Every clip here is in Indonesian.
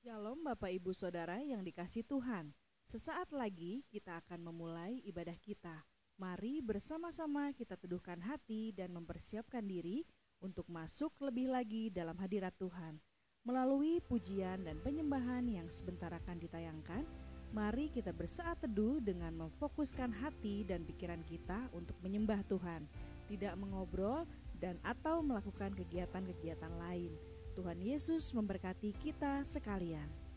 Shalom Bapak Ibu Saudara yang dikasih Tuhan. Sesaat lagi kita akan memulai ibadah kita. Mari bersama-sama kita teduhkan hati dan mempersiapkan diri untuk masuk lebih lagi dalam hadirat Tuhan. Melalui pujian dan penyembahan yang sebentar akan ditayangkan, mari kita bersaat teduh dengan memfokuskan hati dan pikiran kita untuk menyembah Tuhan, tidak mengobrol dan atau melakukan kegiatan-kegiatan lain. Tuhan Yesus memberkati kita sekalian.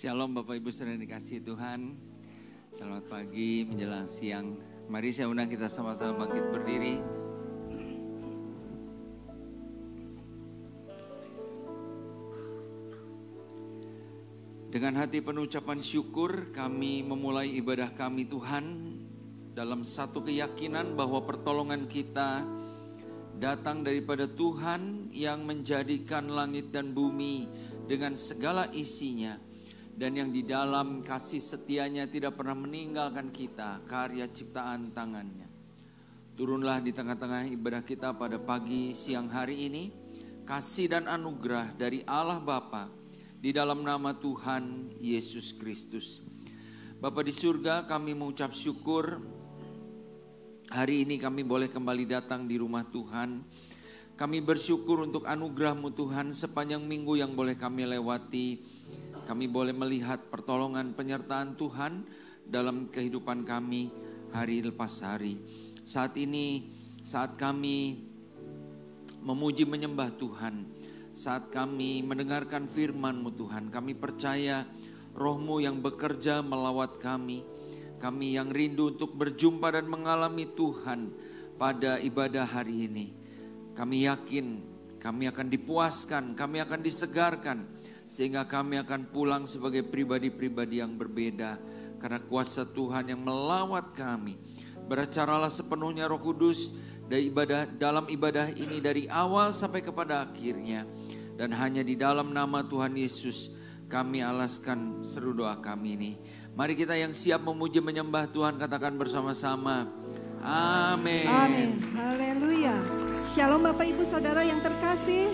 Shalom Bapak Ibu saudara yang dikasihi Tuhan. Selamat pagi menjelang siang. Mari saya undang kita sama-sama bangkit berdiri. Dengan hati penuh ucapan syukur kami memulai ibadah kami Tuhan dalam satu keyakinan bahwa pertolongan kita datang daripada Tuhan yang menjadikan langit dan bumi dengan segala isinya. Dan yang di dalam kasih setianya tidak pernah meninggalkan kita, karya ciptaan tangannya. Turunlah di tengah-tengah ibadah kita pada pagi siang hari ini, kasih dan anugerah dari Allah Bapa di dalam nama Tuhan Yesus Kristus. Bapa di surga, kami mengucap syukur hari ini kami boleh kembali datang di rumah Tuhan. Kami bersyukur untuk anugerah-Mu Tuhan sepanjang minggu yang boleh kami lewati. Kami boleh melihat pertolongan penyertaan Tuhan dalam kehidupan kami hari lepas hari. Saat ini, saat kami memuji menyembah Tuhan, saat kami mendengarkan firman-Mu Tuhan, kami percaya Roh-Mu yang bekerja melawat kami. Kami yang rindu untuk berjumpa dan mengalami Tuhan pada ibadah hari ini. Kami yakin kami akan dipuaskan, kami akan disegarkan. Sehingga kami akan pulang sebagai pribadi-pribadi yang berbeda. Karena kuasa Tuhan yang melawat kami. Beracaralah sepenuhnya Roh Kudus dalam ibadah ini dari awal sampai kepada akhirnya. Dan hanya di dalam nama Tuhan Yesus kami alaskan seru doa kami ini. Mari kita yang siap memuji menyembah Tuhan katakan bersama-sama. Amin. Amin. Haleluya. Shalom Bapak Ibu Saudara yang terkasih.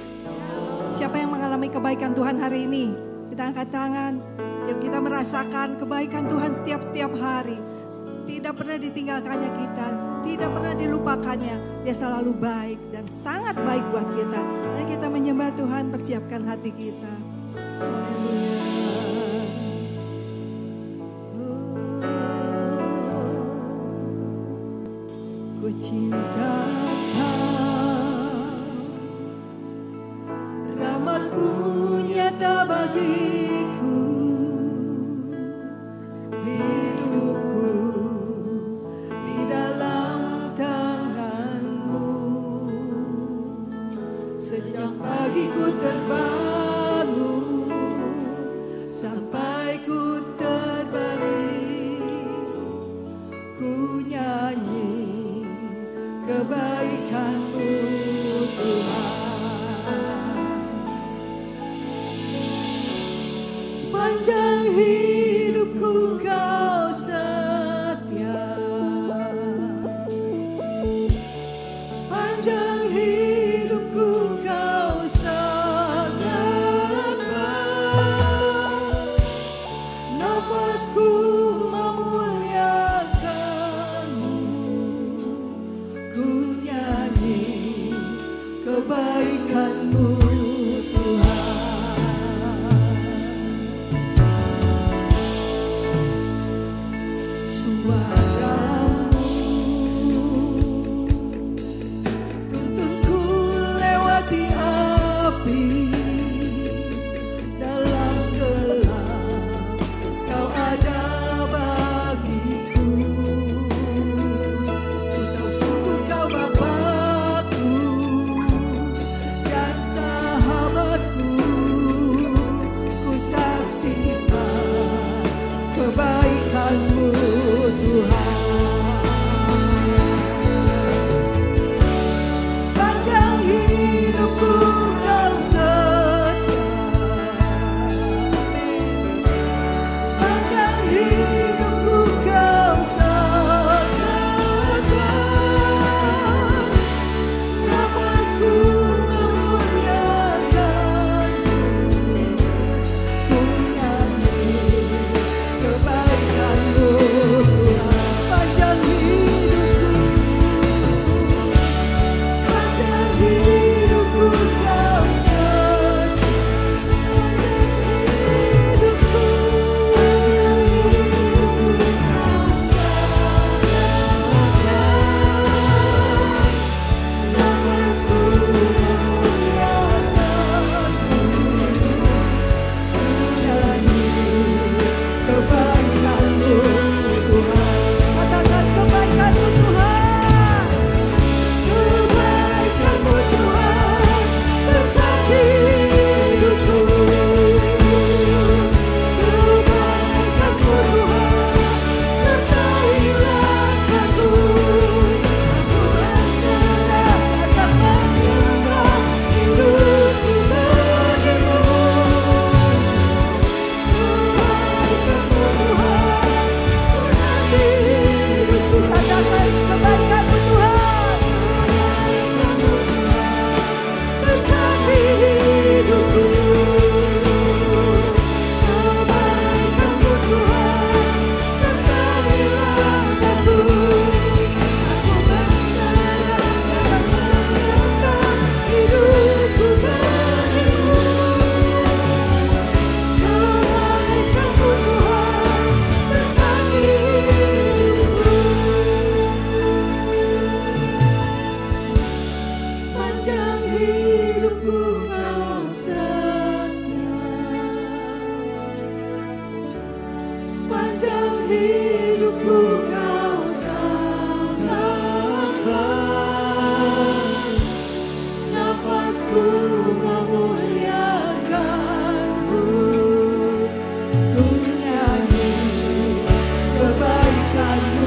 Siapa yang mengalami kebaikan Tuhan hari ini? Kita angkat tangan. Yuk kita merasakan kebaikan Tuhan setiap hari. Tidak pernah ditinggalkannya kita. Tidak pernah dilupakannya. Dia selalu baik dan sangat baik buat kita. Dan kita menyembah Tuhan, persiapkan hati kita. Ku cinta rahmat-Mu nyata bagiku, hidupku di dalam tangan-Mu. Sejak pagi ku terbangun sampai ku terbaring, ku nyanyi kebaikan-Mu Tuhan. Sepanjang hidupku Kau setia, sepanjang hidupku Kau sangat baik. Nafasku memuliakan-Mu, ku nyanyi kebaikan-Mu Tuhan. Tuntunku lewati api, dalam gelap Kau ada bagiku. Ku tahu sungguh Kau Bapa-Ku dan hidupku Kau setia, sepanjang hidupku Kau sabarkan, nafasku memuliakan-Mu, ku nyanyi kebaikan-Mu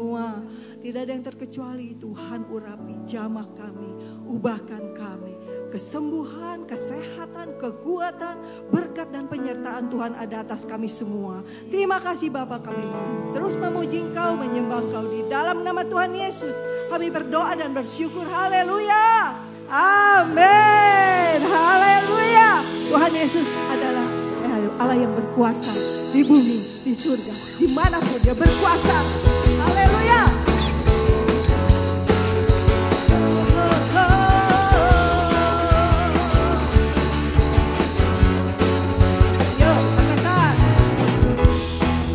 Tuhan. Tidak ada yang terkecuali. Tuhan urapi, jamah kami, ubahkan kami. Kesembuhan, kesehatan, kekuatan, berkat dan penyertaan Tuhan ada atas kami semua. Terima kasih Bapa, kami mau terus memuji Engkau, menyembah Engkau. Di dalam nama Tuhan Yesus kami berdoa dan bersyukur. Haleluya. Amin. Haleluya. Tuhan Yesus adalah Allah yang berkuasa di bumi, di surga, dimanapun Dia berkuasa. Haleluya.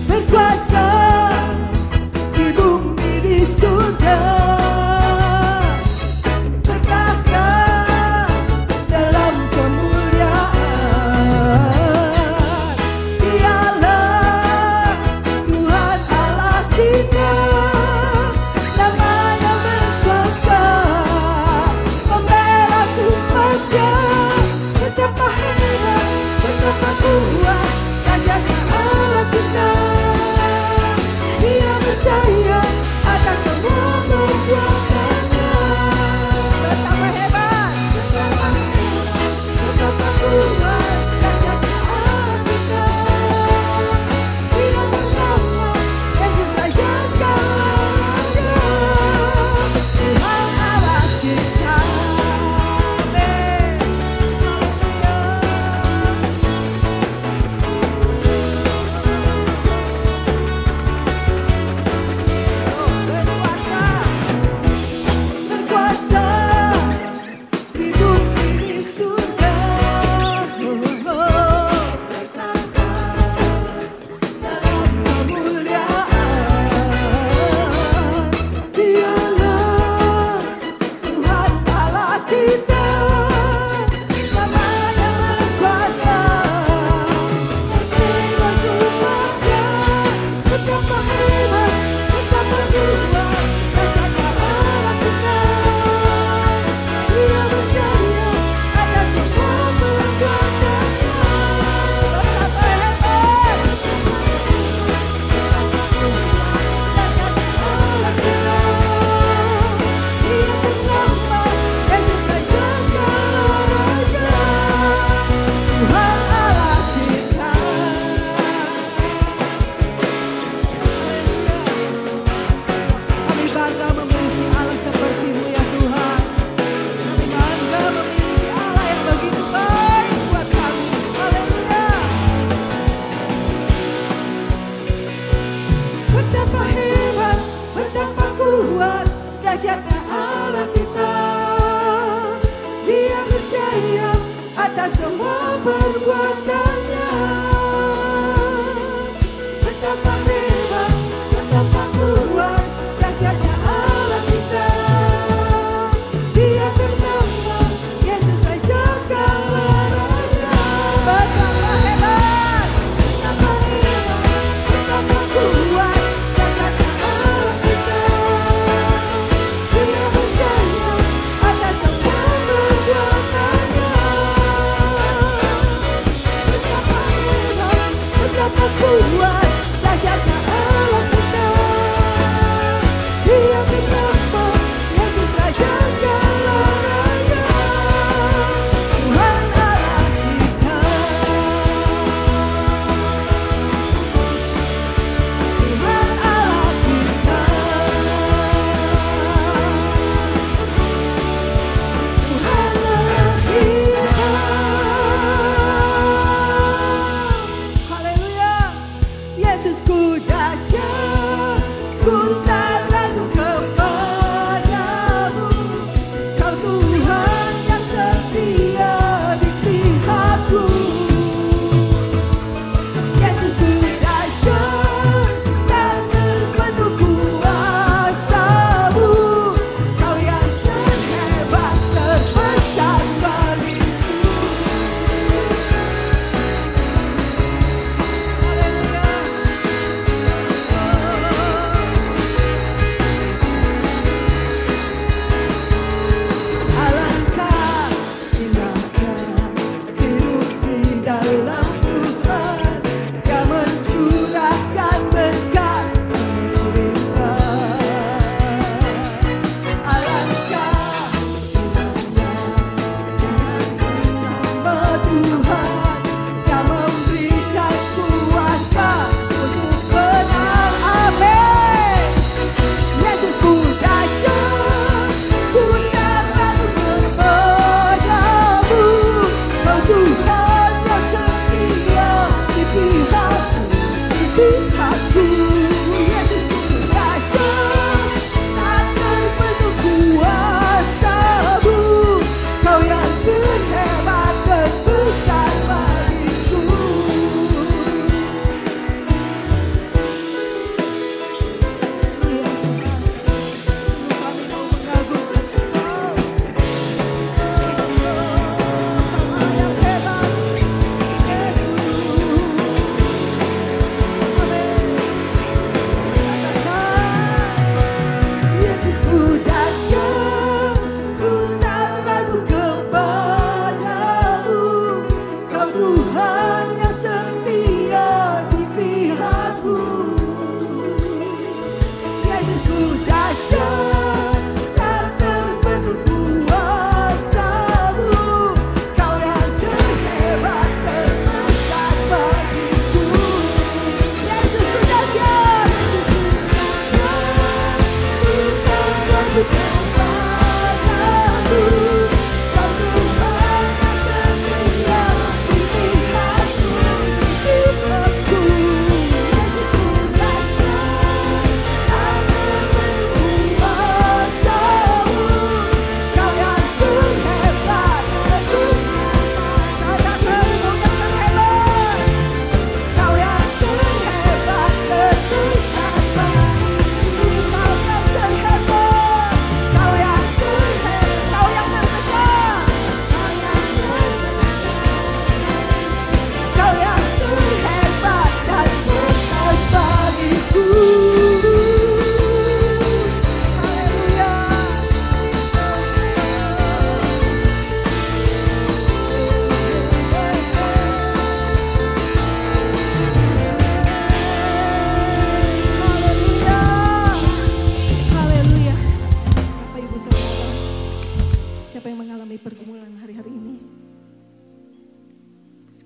Berkuasa di bumi, di surga, bertahta dalam kemuliaan. kuat, dahsyatnya Allah kita. Dia percaya atas semua perbuatannya. Betapa hebat, betapa kuat, dahsyatnya Allah kita. Dia bernama Yesus Raja segalanya. Tuhan Allah kita. Amin.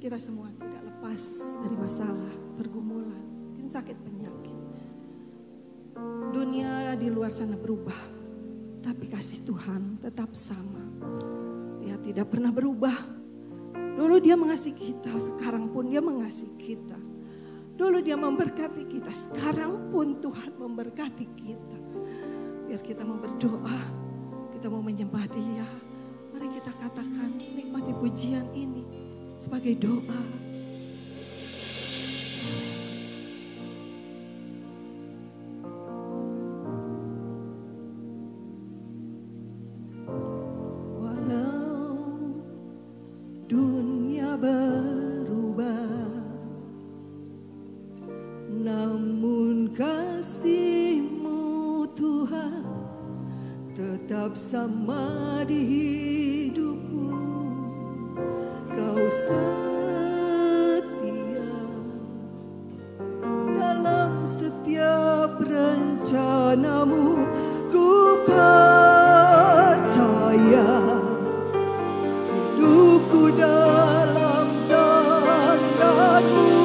kita semua tidak lepas dari masalah, pergumulan, mungkin sakit penyakit. Dunia di luar sana berubah, tapi kasih Tuhan tetap sama. Dia tidak pernah berubah. Dulu dia mengasihi kita, sekarang pun dia mengasihi kita. Dulu dia memberkati kita, sekarang pun Tuhan memberkati kita. Biar kita mau berdoa, kita mau menyembah Dia. Mari kita katakan, nikmati pujian ini sebagai doa. Walau dunia berubah, namun kasih-Mu Tuhan tetap sama di hidupku. Kau setia dalam setiap rencana-Mu. Ku percaya hidupku dalam tangan-Mu.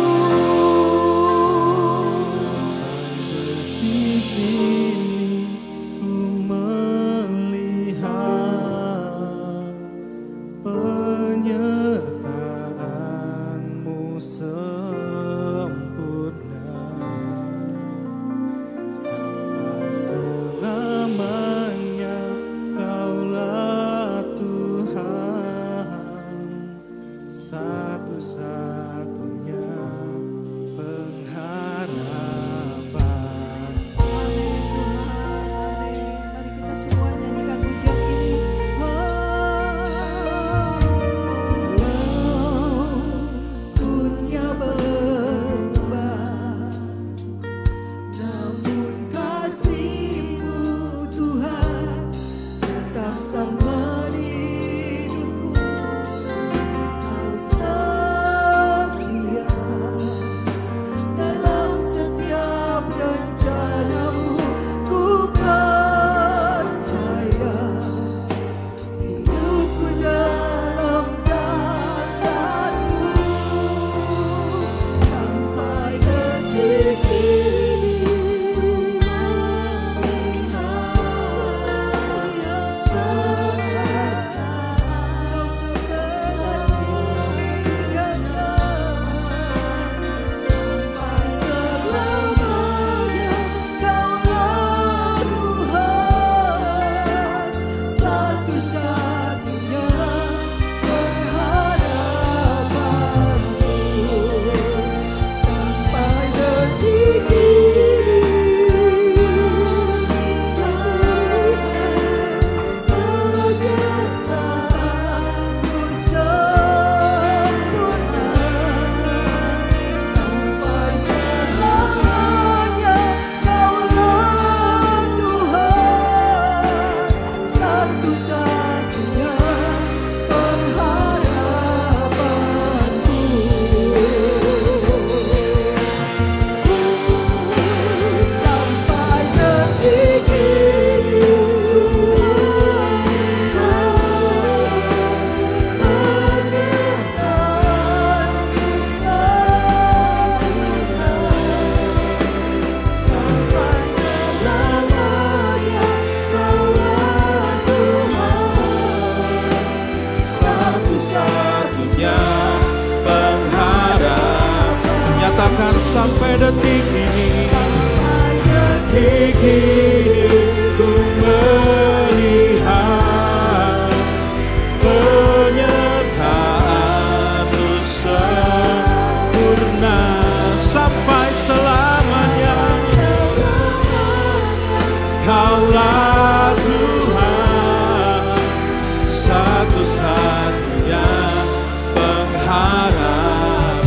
Sampai detik ini, ku melihat penyertaan-Mu sempurna sampai selamanya. Kaulah Tuhan, satu-satunya pengharapan.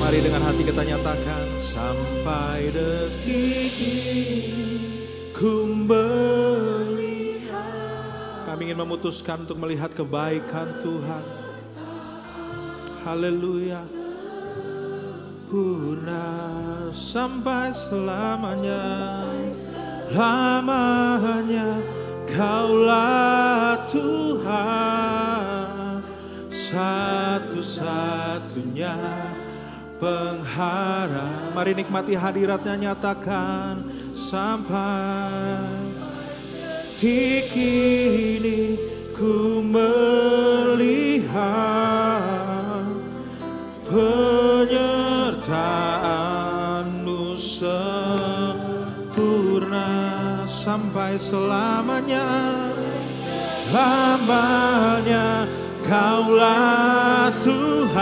Mari dengan hati kita nyatakan, sampai detik ini ku melihat. Kami ingin memutuskan untuk melihat kebaikan Tuhan. Haleluya. Purna sampai selamanya, lamanya Kaulah Tuhan, satu-satunya pengharap. Mari nikmati hadiratnya, nyatakan sampai detik ini ku melihat penyertaan-Mu sempurna sampai selamanya. Lamanya Kaulah Tuhan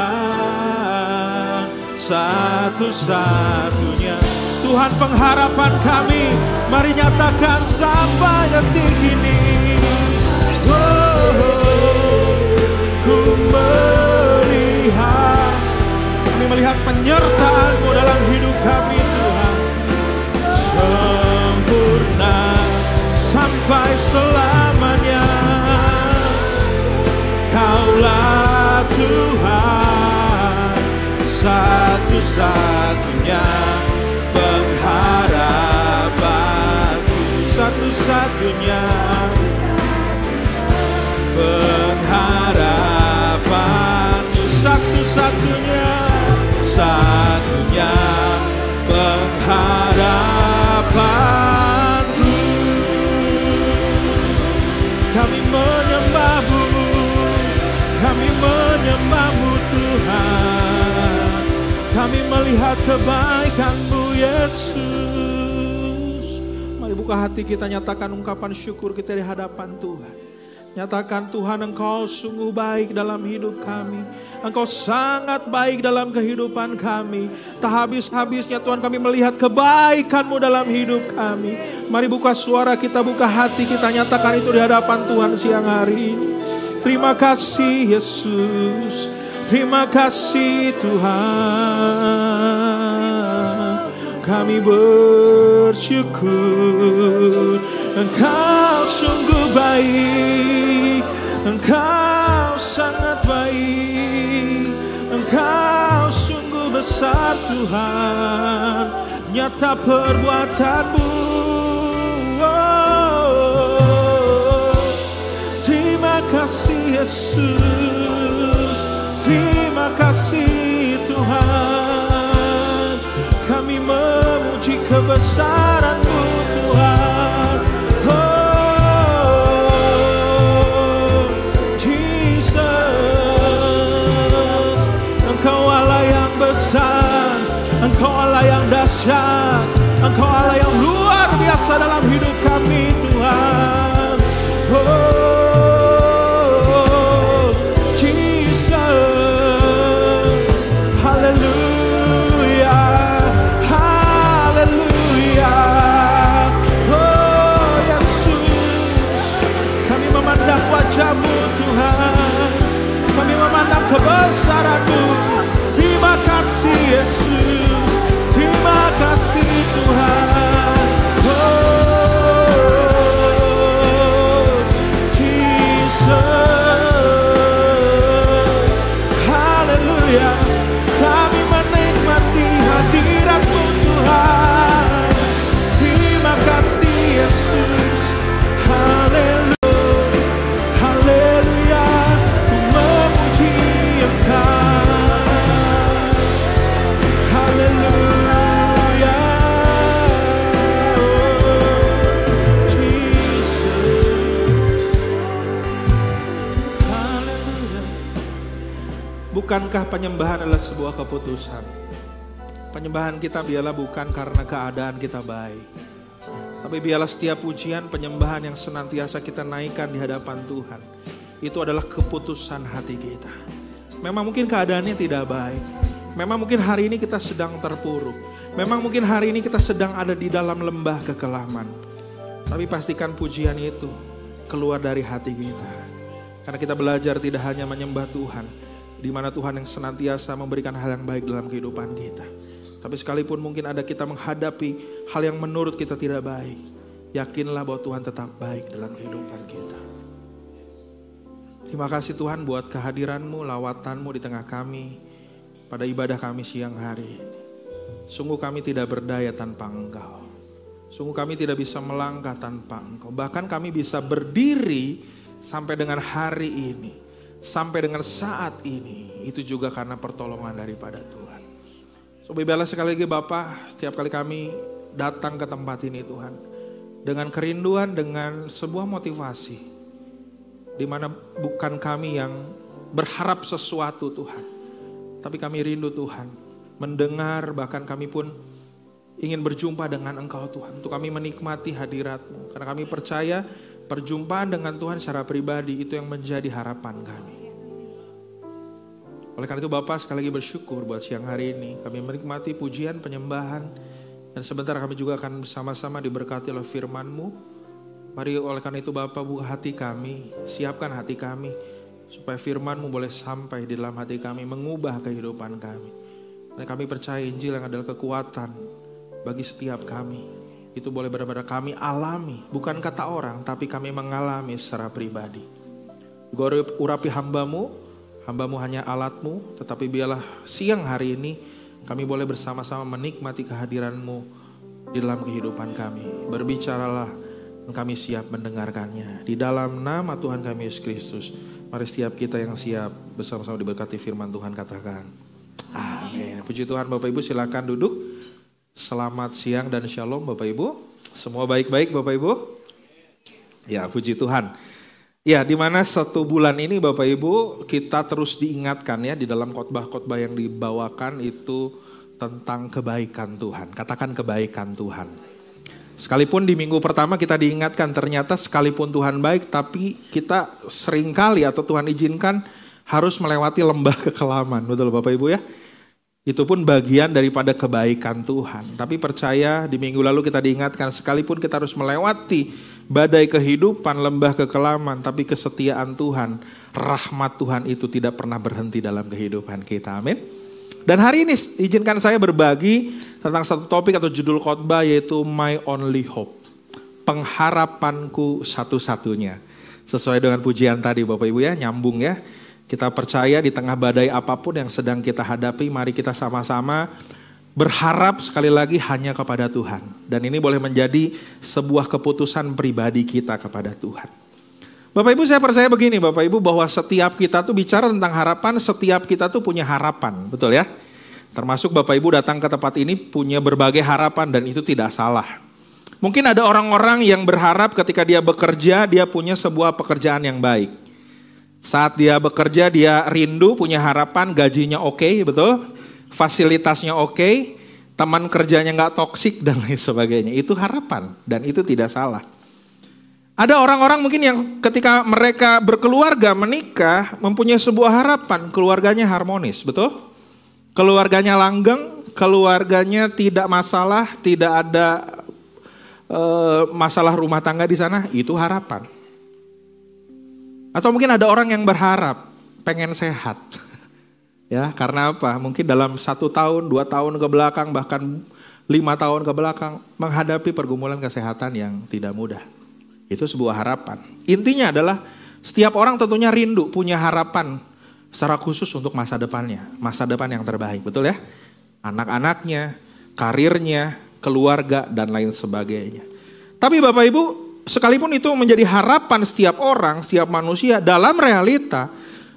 satu-satunya, Tuhan pengharapan kami. Mari nyatakan sampai detik ini. Ku melihat, kami melihat penyertaan-Mu dalam hidup kami Tuhan, sempurna sampai selamanya. Kaulah Tuhan satu-satunya pengharapanku, satu-satunya pengharapanku, satu-satunya, satunya pengharapanku. Kami menyembah-Mu, kami menyembah-Mu Tuhan, kami melihat kebaikan-Mu Yesus. Mari buka hati kita, nyatakan ungkapan syukur kita di hadapan Tuhan. Nyatakan Tuhan, Engkau sungguh baik dalam hidup kami. Engkau sangat baik dalam kehidupan kami. Tak habis-habisnya Tuhan kami melihat kebaikan-Mu dalam hidup kami. Mari buka suara kita, buka hati kita, nyatakan itu di hadapan Tuhan siang hari ini. Terima kasih Yesus, terima kasih Tuhan. Kami bersyukur, Engkau sungguh baik, Engkau sangat baik, Engkau sungguh besar Tuhan, nyata perbuatan-Mu. Terima kasih Yesus, terima kasih Tuhan. Kami memuji kebesaran-Mu Tuhan. Oh Jesus, Engkau Allah yang besar, Engkau Allah yang dahsyat, Engkau Allah yang luar biasa dalam hidup kami Tuhan. Oh Jesus, haleluya, haleluya. Oh Yesus, kami memandang wajah-Mu Tuhan, kami memandang kebesaran-Mu. Terima kasih Yesus, terima kasih Tuhan. Oh Jesus, haleluya. Kami menikmati hadirat-Mu Tuhan. Terima kasih Yesus, haleluya, haleluya. Ku memuji Engkau, haleluya. Oh Jesus, haleluya. Bukankah penyembahan adalah sebuah keputusan? Penyembahan kita biarlah bukan karena keadaan kita baik, tapi biarlah setiap pujian penyembahan yang senantiasa kita naikkan di hadapan Tuhan, itu adalah keputusan hati kita. Memang mungkin keadaannya tidak baik, memang mungkin hari ini kita sedang terpuruk, memang mungkin hari ini kita sedang ada di dalam lembah kekelaman, tapi pastikan pujian itu keluar dari hati kita. Karena kita belajar tidak hanya menyembah Tuhan, di mana Tuhan yang senantiasa memberikan hal yang baik dalam kehidupan kita. Tapi sekalipun mungkin ada kita menghadapi hal yang menurut kita tidak baik, yakinlah bahwa Tuhan tetap baik dalam kehidupan kita. Terima kasih Tuhan buat kehadiran-Mu, lawatan-Mu di tengah kami pada ibadah kami siang hari ini. Sungguh kami tidak berdaya tanpa Engkau. Sungguh kami tidak bisa melangkah tanpa Engkau. Bahkan kami bisa berdiri sampai dengan hari ini sampai dengan saat ini, itu juga karena pertolongan daripada Tuhan. So, biarlah sekali lagi Bapa, setiap kali kami datang ke tempat ini Tuhan, dengan kerinduan, dengan sebuah motivasi, di mana bukan kami yang berharap sesuatu Tuhan, tapi kami rindu Tuhan, mendengar, bahkan kami pun ingin berjumpa dengan Engkau Tuhan, untuk kami menikmati hadirat-Mu, karena kami percaya perjumpaan dengan Tuhan secara pribadi itu yang menjadi harapan kami. Oleh karena itu Bapak, sekali lagi bersyukur buat siang hari ini. Kami menikmati pujian, penyembahan. Dan sebentar kami juga akan bersama-sama diberkati oleh firman-Mu. Mari oleh karena itu Bapak, buka hati kami, siapkan hati kami. Supaya firman-Mu boleh sampai di dalam hati kami, mengubah kehidupan kami. Dan kami percaya Injil yang adalah kekuatan bagi setiap kami. Itu boleh benar-benar kami alami. Bukan kata orang, tapi kami mengalami secara pribadi. Juga urapi hamba-Mu. Hamba-Mu hanya alat-Mu, tetapi biarlah siang hari ini kami boleh bersama-sama menikmati kehadiran-Mu di dalam kehidupan kami. Berbicaralah dan kami siap mendengarkannya. Di dalam nama Tuhan kami Yesus Kristus, mari setiap kita yang siap bersama-sama diberkati firman Tuhan katakan. Amin. Puji Tuhan. Bapak Ibu silakan duduk. Selamat siang dan shalom Bapak Ibu. Semua baik-baik Bapak Ibu? Ya, puji Tuhan. Ya, di mana 1 bulan ini Bapak Ibu kita terus diingatkan ya di dalam khotbah-khotbah yang dibawakan itu tentang kebaikan Tuhan. Katakan kebaikan Tuhan. Sekalipun di minggu pertama kita diingatkan ternyata sekalipun Tuhan baik, tapi kita seringkali atau Tuhan izinkan harus melewati lembah kekelaman. Betul Bapak Ibu ya? Itu pun bagian daripada kebaikan Tuhan. Tapi percaya di minggu lalu kita diingatkan sekalipun kita harus melewati badai kehidupan, lembah kekelaman, tapi kesetiaan Tuhan, rahmat Tuhan itu tidak pernah berhenti dalam kehidupan kita. Amin. Dan hari ini izinkan saya berbagi tentang satu topik atau judul khotbah yaitu My Only Hope. Pengharapanku satu-satunya. Sesuai dengan pujian tadi Bapak Ibu ya, nyambung ya. Kita percaya di tengah badai apapun yang sedang kita hadapi, mari kita sama-sama berharap sekali lagi hanya kepada Tuhan. Dan ini boleh menjadi sebuah keputusan pribadi kita kepada Tuhan. Bapak Ibu, saya percaya begini Bapak Ibu, bahwa setiap kita tuh bicara tentang harapan, setiap kita tuh punya harapan, betul ya? Termasuk Bapak Ibu datang ke tempat ini punya berbagai harapan dan itu tidak salah. Mungkin ada orang-orang yang berharap ketika dia bekerja, dia punya sebuah pekerjaan yang baik. Saat dia bekerja, dia rindu, punya harapan, gajinya oke, betul? Fasilitasnya oke, teman kerjanya nggak toksik dan lain sebagainya. Itu harapan dan itu tidak salah. Ada orang-orang mungkin yang ketika mereka berkeluarga, menikah, mempunyai sebuah harapan, keluarganya harmonis, betul? Keluarganya langgeng, keluarganya tidak masalah, tidak ada masalah rumah tangga di sana, itu harapan. Atau mungkin ada orang yang berharap, pengen sehat. Ya, karena apa? Mungkin dalam 1 tahun, 2 tahun ke belakang, bahkan 5 tahun ke belakang, menghadapi pergumulan kesehatan yang tidak mudah. Itu sebuah harapan. Intinya adalah setiap orang tentunya rindu, punya harapan secara khusus untuk masa depannya. Masa depan yang terbaik, betul ya? Anak-anaknya, karirnya, keluarga, dan lain sebagainya. Tapi Bapak Ibu, sekalipun itu menjadi harapan setiap orang, setiap manusia, dalam realita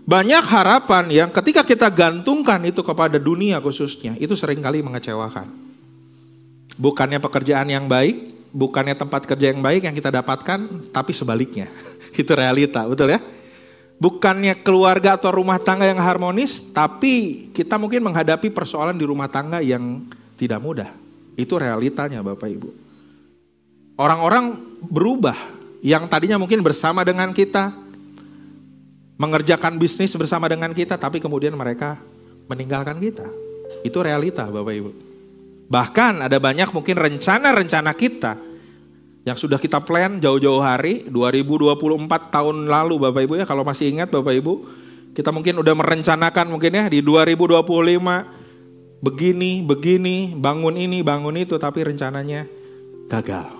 banyak harapan yang ketika kita gantungkan itu kepada dunia khususnya, itu seringkali mengecewakan. Bukannya pekerjaan yang baik, bukannya tempat kerja yang baik yang kita dapatkan, tapi sebaliknya. Itu realita, betul ya? Bukannya keluarga atau rumah tangga yang harmonis, tapi kita mungkin menghadapi persoalan di rumah tangga yang tidak mudah. Itu realitanya Bapak Ibu. Orang-orang berubah, yang tadinya mungkin bersama dengan kita, mengerjakan bisnis bersama dengan kita, tapi kemudian mereka meninggalkan kita. Itu realita Bapak Ibu. Bahkan ada banyak mungkin rencana-rencana kita, yang sudah kita plan jauh-jauh hari, 2024 tahun lalu Bapak Ibu ya, kalau masih ingat Bapak Ibu, kita mungkin udah merencanakan mungkin ya di 2025, begini, bangun ini, bangun itu, tapi rencananya gagal.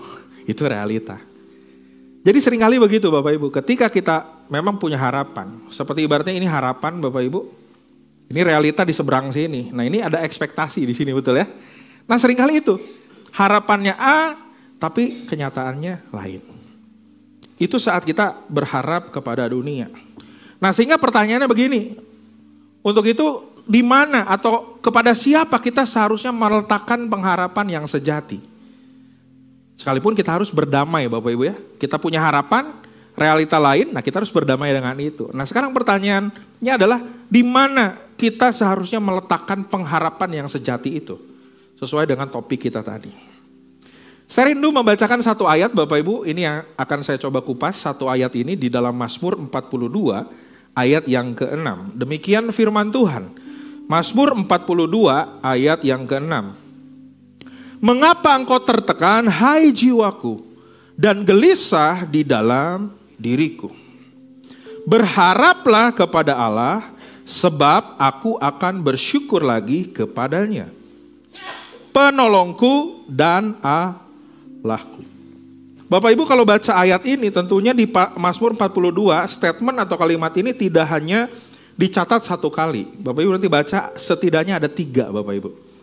Itu realita. Jadi seringkali begitu Bapak Ibu, ketika kita memang punya harapan, seperti ibaratnya ini harapan Bapak Ibu, ini realita di seberang sini. Nah ini ada ekspektasi di sini, betul ya. Nah seringkali itu, harapannya A, tapi kenyataannya lain. Itu saat kita berharap kepada dunia. Nah sehingga pertanyaannya begini, untuk itu di mana atau kepada siapa kita seharusnya meletakkan pengharapan yang sejati? Sekalipun kita harus berdamai Bapak Ibu ya, kita punya harapan, realita lain, nah kita harus berdamai dengan itu. Nah sekarang pertanyaannya adalah di mana kita seharusnya meletakkan pengharapan yang sejati itu? Sesuai dengan topik kita tadi. Saya rindu membacakan satu ayat Bapak Ibu, ini yang akan saya coba kupas, satu ayat ini di dalam Mazmur 42 ayat yang ke-6. Demikian firman Tuhan, Mazmur 42 ayat yang ke-6. Mengapa engkau tertekan, hai jiwaku, dan gelisah di dalam diriku? Berharaplah kepada Allah, sebab aku akan bersyukur lagi kepadanya, penolongku dan Allahku. Bapak Ibu kalau baca ayat ini tentunya di Mazmur 42 statement atau kalimat ini tidak hanya dicatat satu kali. Bapak Ibu nanti baca setidaknya ada 3 Bapak Ibu.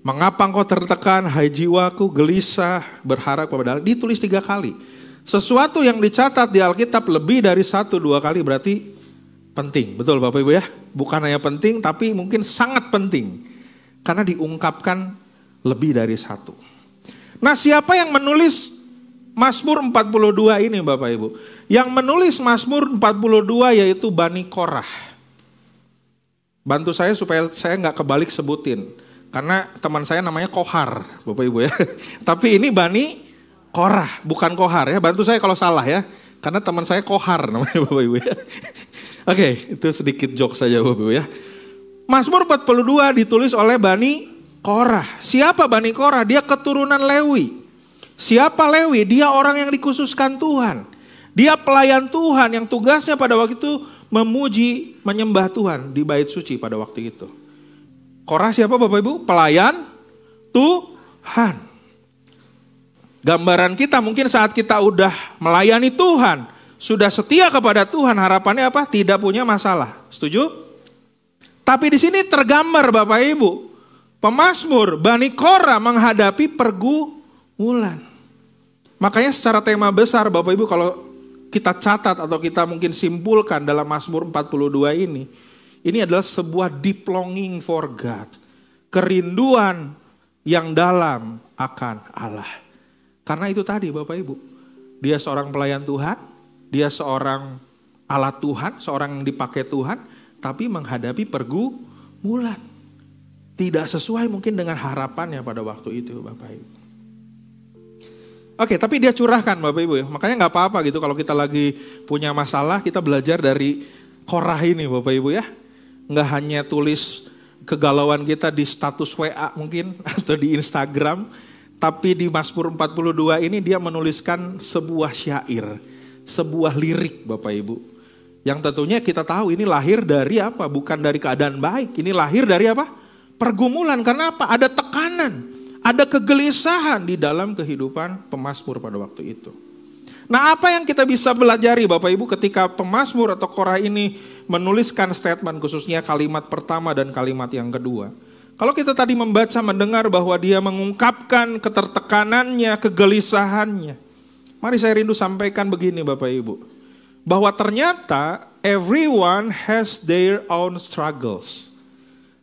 Mengapa engkau tertekan hai jiwaku, gelisah, berharap kepada Allah. Ditulis 3 kali. Sesuatu yang dicatat di Alkitab lebih dari 1-2 kali berarti penting. Betul Bapak Ibu ya. Bukan hanya penting tapi mungkin sangat penting. Karena diungkapkan lebih dari 1. Nah siapa yang menulis Mazmur 42 ini Bapak Ibu? Yang menulis Mazmur 42 yaitu Bani Korah. Bantu saya supaya saya nggak kebalik sebutin. Karena teman saya namanya Kohar Bapak Ibu ya. Tapi ini Bani Korah bukan Kohar ya. Bantu saya kalau salah ya. Karena teman saya Kohar namanya Bapak Ibu ya. Oke, itu sedikit joke saja Bapak Ibu ya. Mazmur 42 ditulis oleh Bani Korah. Siapa Bani Korah? Dia keturunan Lewi. Siapa Lewi? Dia orang yang dikhususkan Tuhan. Dia pelayan Tuhan yang tugasnya pada waktu itu memuji, menyembah Tuhan di bait suci pada waktu itu. Korah siapa Bapak Ibu? Pelayan Tuhan. Gambaran kita mungkin saat kita udah melayani Tuhan, sudah setia kepada Tuhan, harapannya apa? Tidak punya masalah. Setuju? Tapi di sini tergambar Bapak Ibu, pemazmur Bani Korah menghadapi pergumulan. Makanya secara tema besar Bapak Ibu kalau kita catat atau kita mungkin simpulkan dalam Mazmur 42 ini adalah sebuah deep longing for God. Kerinduan yang dalam akan Allah. Karena itu tadi Bapak Ibu, dia seorang pelayan Tuhan, dia seorang alat Tuhan, seorang yang dipakai Tuhan, tapi menghadapi pergumulan. Tidak sesuai mungkin dengan harapannya pada waktu itu Bapak Ibu. Oke, tapi dia curahkan Bapak Ibu ya. Makanya gak apa-apa gitu kalau kita lagi punya masalah, kita belajar dari Korah ini Bapak Ibu ya. Gak hanya tulis kegalauan kita di status WA mungkin atau di Instagram. Tapi di Mazmur 42 ini dia menuliskan sebuah syair, sebuah lirik Bapak Ibu. Yang tentunya kita tahu ini lahir dari apa? Bukan dari keadaan baik, ini lahir dari apa? Pergumulan. Karena apa? Ada tekanan, ada kegelisahan di dalam kehidupan pemazmur pada waktu itu. Nah apa yang kita bisa belajari Bapak Ibu ketika pemazmur atau Korah ini menuliskan statement khususnya kalimat pertama dan kalimat yang kedua. Kalau kita tadi membaca mendengar bahwa dia mengungkapkan ketertekanannya, kegelisahannya. Mari saya rindu sampaikan begini Bapak Ibu. Bahwa ternyata everyone has their own struggles.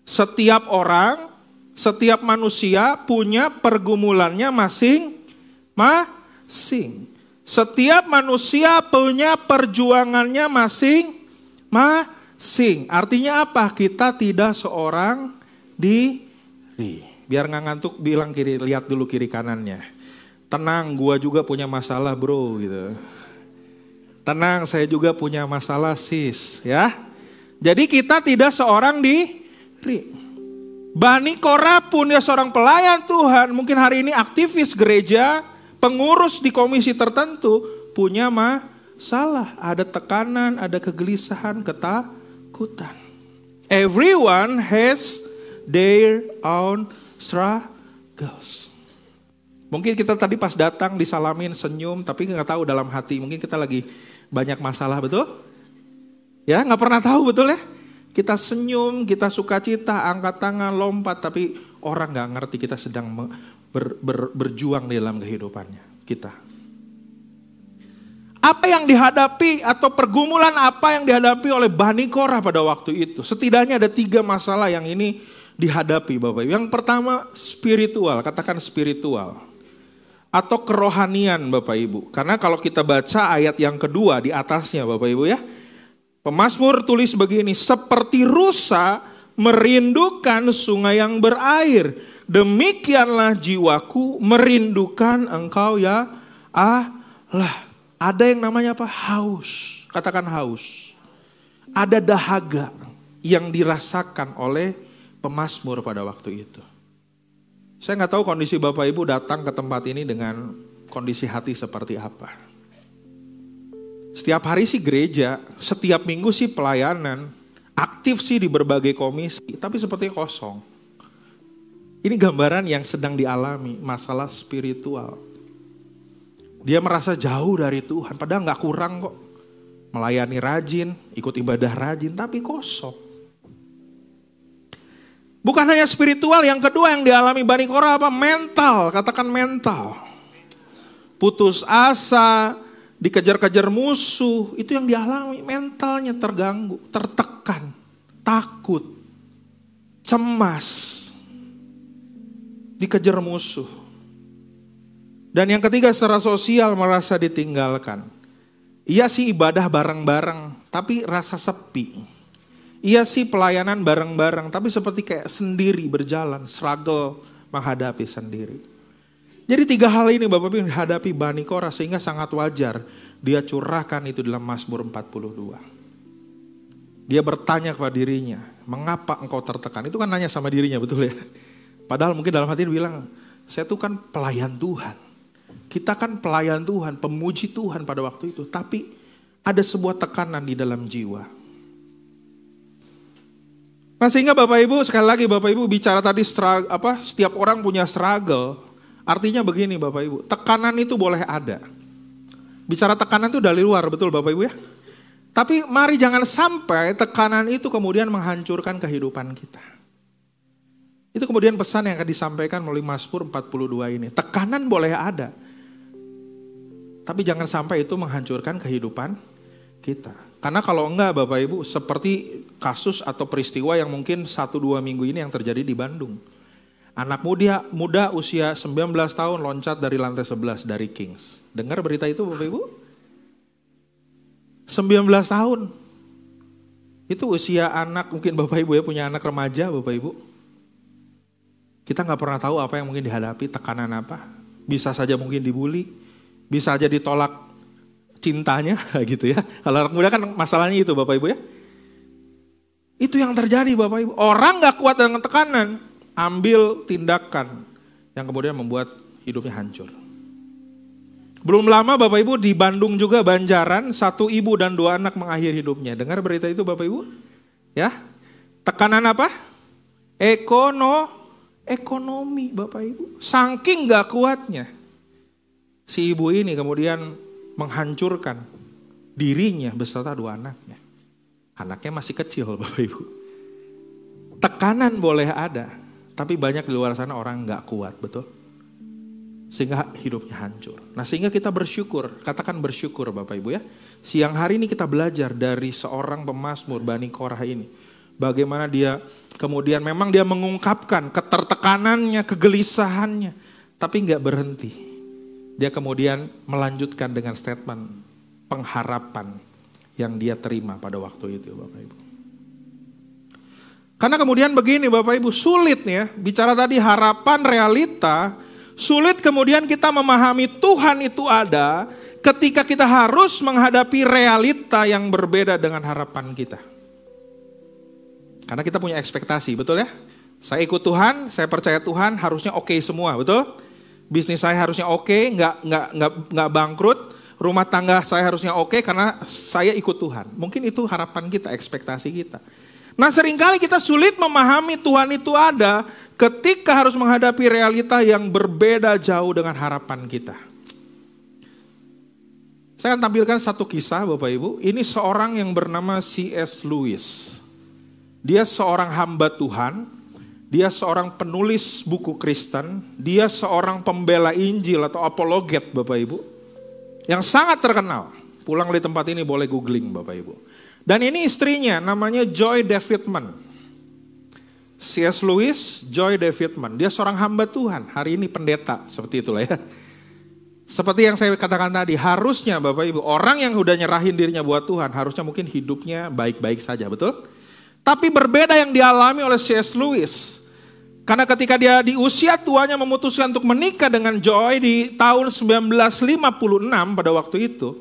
Setiap orang, setiap manusia punya pergumulannya masing-masing. Setiap manusia punya perjuangannya masing-masing. Artinya apa? Kita tidak seorang diri. Biar nggak ngantuk bilang kiri, lihat dulu kiri kanannya. Tenang, gua juga punya masalah bro gitu. Tenang, saya juga punya masalah sis ya. Jadi kita tidak seorang diri. Bani Korah pun dia seorang pelayan Tuhan. Mungkin hari ini aktivis gereja, pengurus di komisi tertentu punya masalah. Ada tekanan, ada kegelisahan, ketakutan. Everyone has their own struggles. Mungkin kita tadi pas datang disalamin senyum, tapi nggak tahu dalam hati. Mungkin kita lagi banyak masalah, betul? Ya, nggak pernah tahu, betul ya? Kita senyum, kita sukacita, angkat tangan, lompat, tapi orang nggak ngerti kita sedang berjuang di dalam kehidupannya kita. Apa yang dihadapi atau pergumulan apa yang dihadapi oleh Bani Korah pada waktu itu? Setidaknya ada 3 masalah yang ini dihadapi Bapak Ibu. Yang pertama spiritual, katakan spiritual. Atau kerohanian Bapak Ibu. Karena kalau kita baca ayat yang kedua di atasnya Bapak Ibu ya. Pemazmur tulis begini, seperti rusa merindukan sungai yang berair. Demikianlah jiwaku merindukan engkau ya Allah. Ada yang namanya apa? Haus. Katakan haus. Ada dahaga yang dirasakan oleh pemazmur pada waktu itu. Saya nggak tahu kondisi Bapak Ibu datang ke tempat ini dengan kondisi hati seperti apa. Setiap hari sih gereja, setiap minggu sih pelayanan, aktif sih di berbagai komisi, tapi sepertinya kosong. Ini gambaran yang sedang dialami, masalah spiritual. Dia merasa jauh dari Tuhan, padahal gak kurang kok. Melayani rajin, ikut ibadah rajin, tapi kosong. Bukan hanya spiritual, yang kedua yang dialami Bani Korah apa? Mental, katakan mental. Putus asa, dikejar-kejar musuh, itu yang dialami. Mentalnya terganggu, tertekan, takut, cemas, dikejar musuh. Dan yang ketiga secara sosial merasa ditinggalkan. Iya sih ibadah bareng-bareng, tapi rasa sepi. Iya sih pelayanan bareng-bareng, tapi seperti kayak sendiri berjalan, struggle menghadapi sendiri. Jadi 3 hal ini Bapak Ibu dihadapi Bani Korah sehingga sangat wajar dia curahkan itu dalam Mazmur 42. Dia bertanya kepada dirinya, mengapa engkau tertekan? Itu kan nanya sama dirinya betul ya. Padahal mungkin dalam hati dia bilang, saya tuh kan pelayan Tuhan. Kita kan pelayan Tuhan, pemuji Tuhan pada waktu itu. Tapi ada sebuah tekanan di dalam jiwa. Nah sehingga Bapak Ibu, sekali lagi Bapak Ibu bicara tadi setiap orang punya struggle. Artinya begini Bapak Ibu, tekanan itu boleh ada. Bicara tekanan itu dari luar, betul Bapak Ibu ya. Tapi mari jangan sampai tekanan itu kemudian menghancurkan kehidupan kita. Itu kemudian pesan yang akan disampaikan melalui Mazmur 42 ini. Tekanan boleh ada. Tapi jangan sampai itu menghancurkan kehidupan kita. Karena kalau enggak Bapak Ibu seperti kasus atau peristiwa yang mungkin 1-2 minggu ini yang terjadi di Bandung. Anak muda usia 19 tahun loncat dari lantai 11 dari Kings. Dengar berita itu Bapak Ibu? 19 tahun. Itu usia anak mungkin Bapak Ibu ya punya anak remaja Bapak Ibu. Kita gak pernah tahu apa yang mungkin dihadapi, tekanan apa. Bisa saja mungkin dibully. Bisa aja ditolak cintanya gitu ya. Kalau anak muda kan masalahnya itu Bapak Ibu ya. Itu yang terjadi Bapak Ibu. Orang gak kuat dengan tekanan, ambil tindakan yang kemudian membuat hidupnya hancur. Belum lama Bapak Ibu di Bandung juga Banjaran, 1 ibu dan 2 anak mengakhiri hidupnya. Dengar berita itu Bapak Ibu? Ya. Tekanan apa? Ekonomi Bapak Ibu. Saking gak kuatnya. Si ibu ini kemudian menghancurkan dirinya beserta 2 anaknya. Anaknya masih kecil Bapak Ibu. Tekanan boleh ada, tapi banyak di luar sana orang gak kuat, betul? Sehingga hidupnya hancur. Nah sehingga kita bersyukur, katakan bersyukur Bapak Ibu ya. Siang hari ini kita belajar dari seorang pemazmur Bani Korah ini. Bagaimana dia kemudian memang dia mengungkapkan ketertekanannya, kegelisahannya. Tapi gak berhenti. Dia kemudian melanjutkan dengan statement pengharapan yang dia terima pada waktu itu Bapak Ibu. Karena kemudian begini Bapak Ibu, sulit ya, bicara tadi harapan realita, sulit kemudian kita memahami Tuhan itu ada ketika kita harus menghadapi realita yang berbeda dengan harapan kita. Karena kita punya ekspektasi, betul ya? Saya ikut Tuhan, saya percaya Tuhan, harusnya oke semua, betul? Bisnis saya harusnya oke, nggak bangkrut. Rumah tangga saya harusnya oke karena saya ikut Tuhan. Mungkin itu harapan kita, ekspektasi kita. Nah seringkali kita sulit memahami Tuhan itu ada ketika harus menghadapi realita yang berbeda jauh dengan harapan kita. Saya akan tampilkan satu kisah Bapak Ibu. Ini seorang yang bernama C.S. Lewis. Dia seorang hamba Tuhan. Dia seorang penulis buku Kristen, dia seorang pembela Injil atau apologet Bapak Ibu, yang sangat terkenal. Pulang di tempat ini boleh googling Bapak Ibu. Dan ini istrinya namanya Joy Davidman. C.S. Lewis, Joy Davidman. Dia seorang hamba Tuhan. Hari ini pendeta, seperti itulah ya. Seperti yang saya katakan tadi, harusnya Bapak Ibu, orang yang udah nyerahin dirinya buat Tuhan, harusnya mungkin hidupnya baik-baik saja, betul? Tapi berbeda yang dialami oleh C.S. Lewis. Karena ketika dia di usia tuanya memutuskan untuk menikah dengan Joy di tahun 1956 pada waktu itu.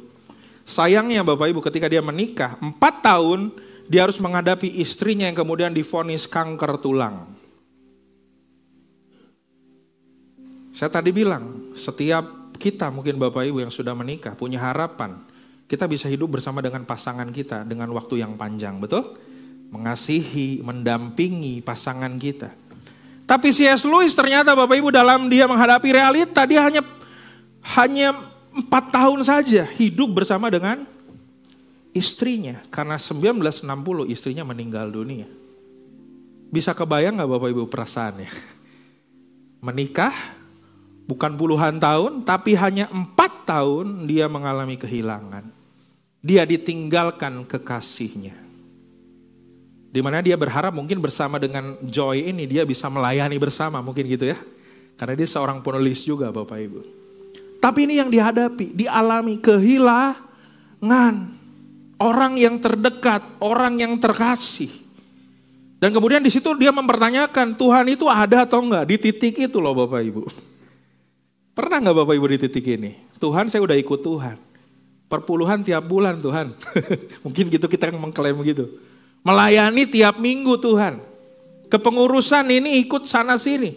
Sayangnya Bapak Ibu ketika dia menikah 4 tahun dia harus menghadapi istrinya yang kemudian divonis kanker tulang. Saya tadi bilang setiap kita mungkin Bapak Ibu yang sudah menikah punya harapan. Kita bisa hidup bersama dengan pasangan kita dengan waktu yang panjang, betul? Mengasihi, mendampingi pasangan kita. Tapi C.S. Lewis ternyata Bapak Ibu dalam dia menghadapi realita, dia hanya 4 tahun saja hidup bersama dengan istrinya. Karena 1960 istrinya meninggal dunia. Bisa kebayang gak Bapak Ibu perasaannya? Menikah bukan puluhan tahun, tapi hanya 4 tahun dia mengalami kehilangan. Dia ditinggalkan kekasihnya. Di mana dia berharap mungkin bersama dengan Joy ini dia bisa melayani bersama mungkin gitu ya. Karena dia seorang penulis juga Bapak Ibu. Tapi ini yang dihadapi, dialami kehilangan. Orang yang terdekat, orang yang terkasih. Dan kemudian di situ dia mempertanyakan Tuhan itu ada atau enggak di titik itu loh Bapak Ibu. Pernah enggak Bapak Ibu di titik ini? Tuhan saya udah ikut Tuhan. Perpuluhan tiap bulan Tuhan. Mungkin gitu kita mengklaim gitu. Melayani tiap minggu Tuhan. Kepengurusan ini ikut sana sini.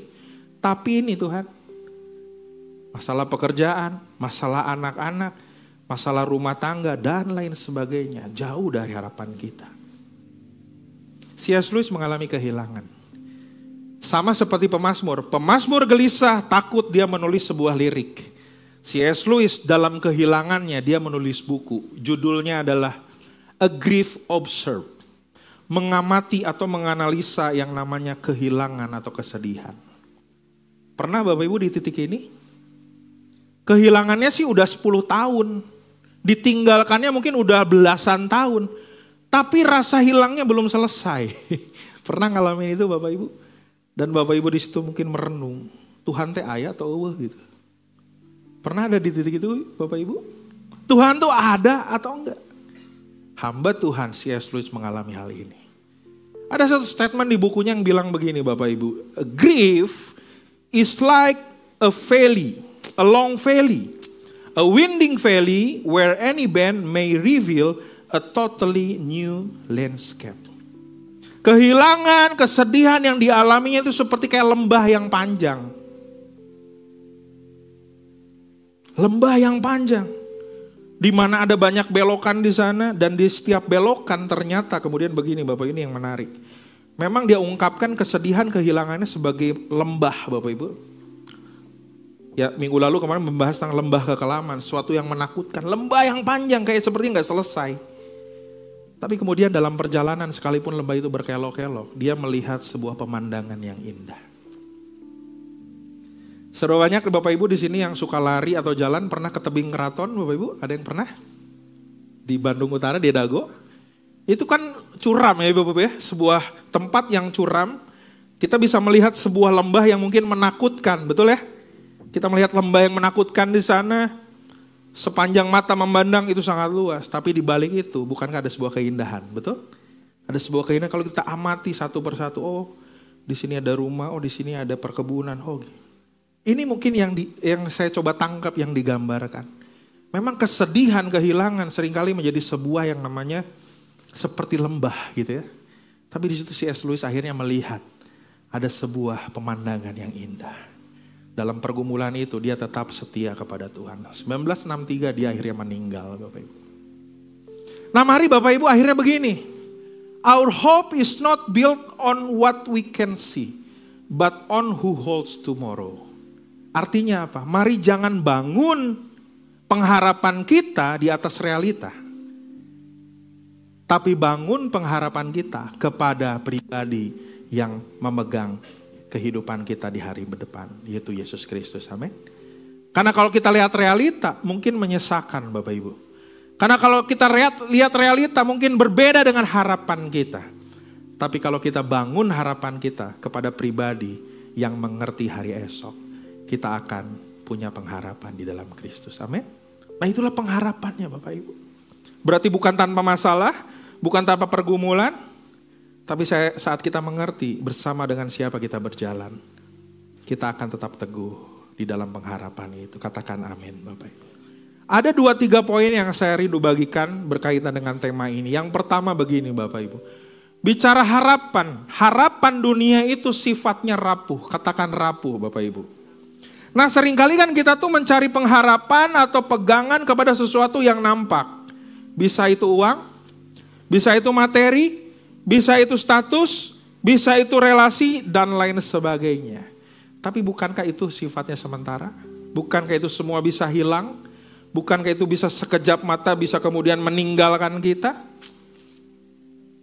Tapi ini Tuhan. Masalah pekerjaan, masalah anak-anak, masalah rumah tangga dan lain sebagainya. Jauh dari harapan kita. C.S. Lewis mengalami kehilangan. Sama seperti pemazmur. Pemazmur gelisah, takut dia menulis sebuah lirik. C.S. Lewis dalam kehilangannya dia menulis buku. Judulnya adalah A Grief Observed. Mengamati atau menganalisa yang namanya kehilangan atau kesedihan. Pernah Bapak Ibu di titik ini? Kehilangannya sih udah 10 tahun. Ditinggalkannya mungkin udah belasan tahun. Tapi rasa hilangnya belum selesai. Pernah ngalamin itu Bapak Ibu? Dan Bapak Ibu di situ mungkin merenung. Tuhan teh aya atau eueuh gitu. Pernah ada di titik itu Bapak Ibu? Tuhan tuh ada atau enggak? Hamba Tuhan C.S. Lewis mengalami hal ini. Ada satu statement di bukunya yang bilang begini Bapak Ibu. A grief is like a valley, a long valley. A winding valley where any bend may reveal a totally new landscape. Kehilangan, kesedihan yang dialaminya itu seperti kayak lembah yang panjang. Lembah yang panjang. Di mana ada banyak belokan di sana dan di setiap belokan ternyata kemudian begini Bapak ini yang menarik. Memang dia ungkapkan kesedihan kehilangannya sebagai lembah Bapak Ibu. Ya minggu lalu kemarin membahas tentang lembah kekelaman, suatu yang menakutkan. Lembah yang panjang kayak seperti gak selesai. Tapi kemudian dalam perjalanan sekalipun lembah itu berkelok-kelok, dia melihat sebuah pemandangan yang indah. Seberapa banyak Bapak Ibu di sini yang suka lari atau jalan pernah ke tebing keraton Bapak Ibu? Ada yang pernah? Di Bandung Utara, di Dago. Itu kan curam ya Bapak Ibu ya. Sebuah tempat yang curam. Kita bisa melihat sebuah lembah yang mungkin menakutkan, betul ya? Kita melihat lembah yang menakutkan di sana. Sepanjang mata memandang itu sangat luas. Tapi di balik itu bukankah ada sebuah keindahan, betul? Ada sebuah keindahan kalau kita amati satu persatu. Oh di sini ada rumah, oh di sini ada perkebunan, oh gitu. Ini mungkin yang saya coba tangkap yang digambarkan. Memang kesedihan, kehilangan seringkali menjadi sebuah yang namanya seperti lembah gitu ya. Tapi di situ C.S. Lewis akhirnya melihat ada sebuah pemandangan yang indah. Dalam pergumulan itu dia tetap setia kepada Tuhan. 1963 dia akhirnya meninggal Bapak Ibu. Nah mari Bapak Ibu akhirnya begini. Our hope is not built on what we can see, but on who holds tomorrow. Artinya apa? Mari jangan bangun pengharapan kita di atas realita. Tapi bangun pengharapan kita kepada pribadi yang memegang kehidupan kita di hari depan. Yaitu Yesus Kristus. Amin. Karena kalau kita lihat realita mungkin menyesakan Bapak Ibu. Karena kalau kita lihat realita mungkin berbeda dengan harapan kita. Tapi kalau kita bangun harapan kita kepada pribadi yang mengerti hari esok, kita akan punya pengharapan di dalam Kristus. Amin. Nah itulah pengharapannya Bapak Ibu. Berarti bukan tanpa masalah, bukan tanpa pergumulan, tapi saat kita mengerti bersama dengan siapa kita berjalan, kita akan tetap teguh di dalam pengharapan itu. Katakan amin Bapak Ibu. Ada 2-3 poin yang saya rindu bagikan berkaitan dengan tema ini. Yang pertama begini Bapak Ibu. Bicara harapan dunia itu sifatnya rapuh. Katakan rapuh Bapak Ibu. Nah seringkali kan kita tuh mencari pengharapan atau pegangan kepada sesuatu yang nampak. Bisa itu uang, bisa itu materi, bisa itu status, bisa itu relasi dan lain sebagainya. Tapi bukankah itu sifatnya sementara? Bukankah itu semua bisa hilang? Bukankah itu bisa sekejap mata bisa kemudian meninggalkan kita?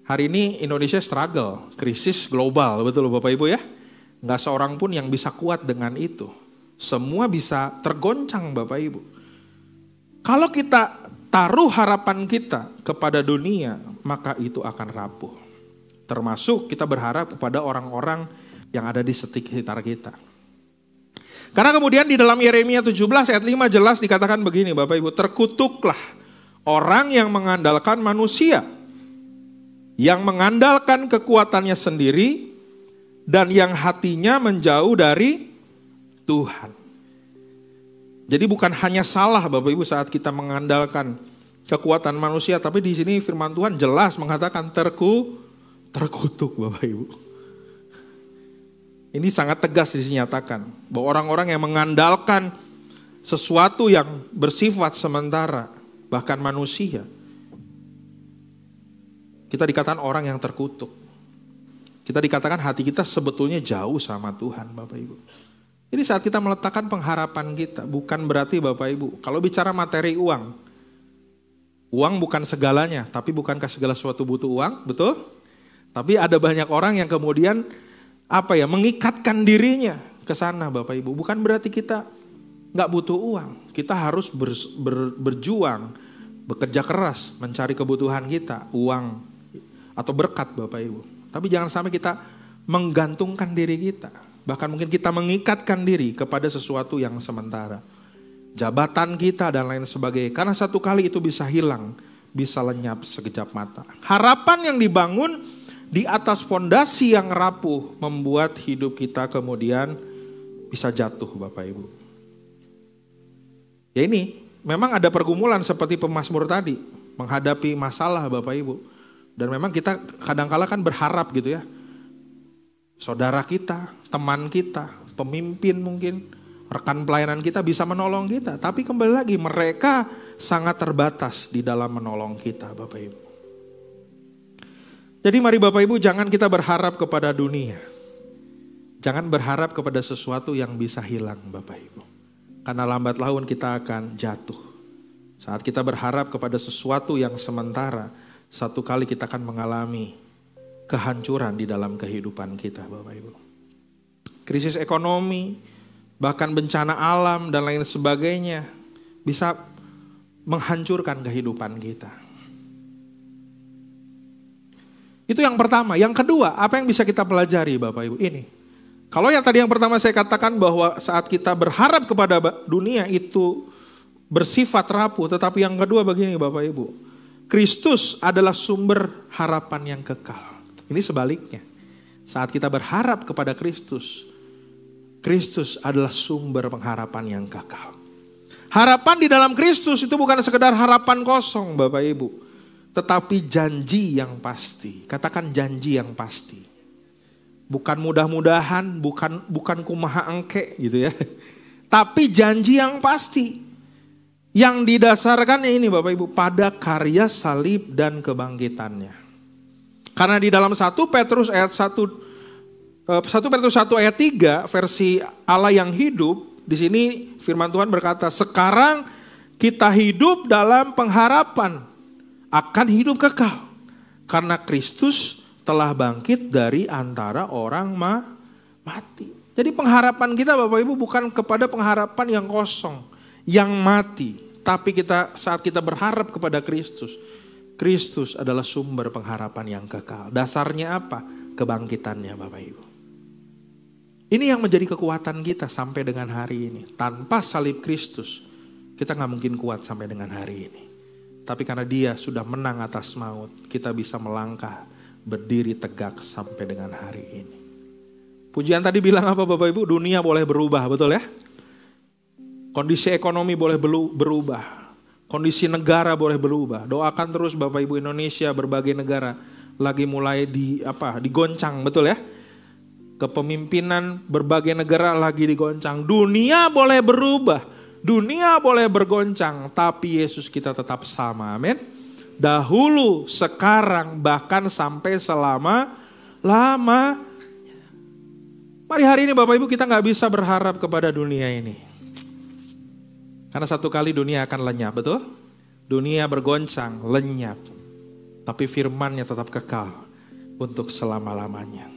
Hari ini Indonesia struggle, krisis global, betul Bapak Ibu ya? Nggak seorang pun yang bisa kuat dengan itu. Semua bisa tergoncang Bapak Ibu. Kalau kita taruh harapan kita kepada dunia, maka itu akan rapuh. Termasuk kita berharap kepada orang-orang yang ada di sekitar kita. Karena kemudian di dalam Yeremia 17 ayat 5 jelas dikatakan begini Bapak Ibu. Terkutuklah orang yang mengandalkan manusia. Yang mengandalkan kekuatannya sendiri. Dan yang hatinya menjauh dari Tuhan. Jadi bukan hanya salah Bapak Ibu saat kita mengandalkan kekuatan manusia. Tapi di sini firman Tuhan jelas mengatakan terkutuk Bapak Ibu. Ini sangat tegas dinyatakan bahwa orang-orang yang mengandalkan sesuatu yang bersifat sementara, bahkan manusia, kita dikatakan orang yang terkutuk. Kita dikatakan hati kita sebetulnya jauh sama Tuhan Bapak Ibu. Jadi saat kita meletakkan pengharapan kita, bukan berarti Bapak Ibu, kalau bicara materi uang bukan segalanya, tapi bukankah segala sesuatu butuh uang, betul? Tapi ada banyak orang yang kemudian mengikatkan dirinya ke sana Bapak Ibu. Bukan berarti kita nggak butuh uang. Kita harus berjuang, bekerja keras, mencari kebutuhan kita, uang atau berkat Bapak Ibu. Tapi jangan sampai kita menggantungkan diri kita. Bahkan mungkin kita mengikatkan diri kepada sesuatu yang sementara. Jabatan kita dan lain sebagainya. Karena satu kali itu bisa hilang, bisa lenyap sekejap mata. Harapan yang dibangun di atas fondasi yang rapuh membuat hidup kita kemudian bisa jatuh Bapak Ibu. Ya ini memang ada pergumulan seperti pemazmur tadi. Menghadapi masalah Bapak Ibu. Dan memang kita kadang-kala kan berharap gitu ya. Saudara kita, teman kita, pemimpin mungkin, rekan pelayanan kita bisa menolong kita. Tapi kembali lagi mereka sangat terbatas di dalam menolong kita Bapak Ibu. Jadi mari Bapak Ibu jangan kita berharap kepada dunia. Jangan berharap kepada sesuatu yang bisa hilang Bapak Ibu. Karena lambat laun kita akan jatuh. Saat kita berharap kepada sesuatu yang sementara, satu kali kita akan mengalami kehancuran di dalam kehidupan kita Bapak Ibu. Krisis ekonomi, bahkan bencana alam dan lain sebagainya bisa menghancurkan kehidupan kita. Itu yang pertama. Yang kedua, apa yang bisa kita pelajari Bapak Ibu? Ini. Kalau yang tadi yang pertama saya katakan bahwa saat kita berharap kepada dunia itu bersifat rapuh. Tetapi yang kedua begini Bapak Ibu. Kristus adalah sumber harapan yang kekal. Ini sebaliknya. Saat kita berharap kepada Kristus, Kristus adalah sumber pengharapan yang kekal. Harapan di dalam Kristus itu bukan sekedar harapan kosong Bapak Ibu. Tetapi janji yang pasti. Katakan janji yang pasti. Bukan mudah-mudahan, bukan kumaha engke gitu ya. Tapi janji yang pasti. Yang didasarkannya ini Bapak Ibu pada karya salib dan kebangkitannya. Karena di dalam 1 Petrus 1 ayat 3 versi Allah yang hidup, di sini firman Tuhan berkata, sekarang kita hidup dalam pengharapan akan hidup kekal. Karena Kristus telah bangkit dari antara orang mati. Jadi pengharapan kita Bapak Ibu bukan kepada pengharapan yang kosong, yang mati. Tapi saat kita berharap kepada Kristus, Kristus adalah sumber pengharapan yang kekal. Dasarnya apa? Kebangkitannya Bapak Ibu. Ini yang menjadi kekuatan kita sampai dengan hari ini. Tanpa salib Kristus, kita gak mungkin kuat sampai dengan hari ini. Tapi karena Dia sudah menang atas maut, kita bisa melangkah, berdiri tegak sampai dengan hari ini. Pujian tadi bilang apa Bapak Ibu? Dunia boleh berubah, betul ya? Kondisi ekonomi boleh berubah. Kondisi negara boleh berubah. Doakan terus Bapak Ibu, Indonesia, berbagai negara lagi mulai digoncang, betul ya? Kepemimpinan berbagai negara lagi digoncang. Dunia boleh berubah. Dunia boleh bergoncang, tapi Yesus kita tetap sama. Amin. Dahulu, sekarang, bahkan sampai selama-lama. Mari hari ini Bapak Ibu kita gak bisa berharap kepada dunia ini. Karena satu kali dunia akan lenyap, betul? Dunia bergoncang, lenyap. Tapi firman-Nya tetap kekal untuk selama-lamanya.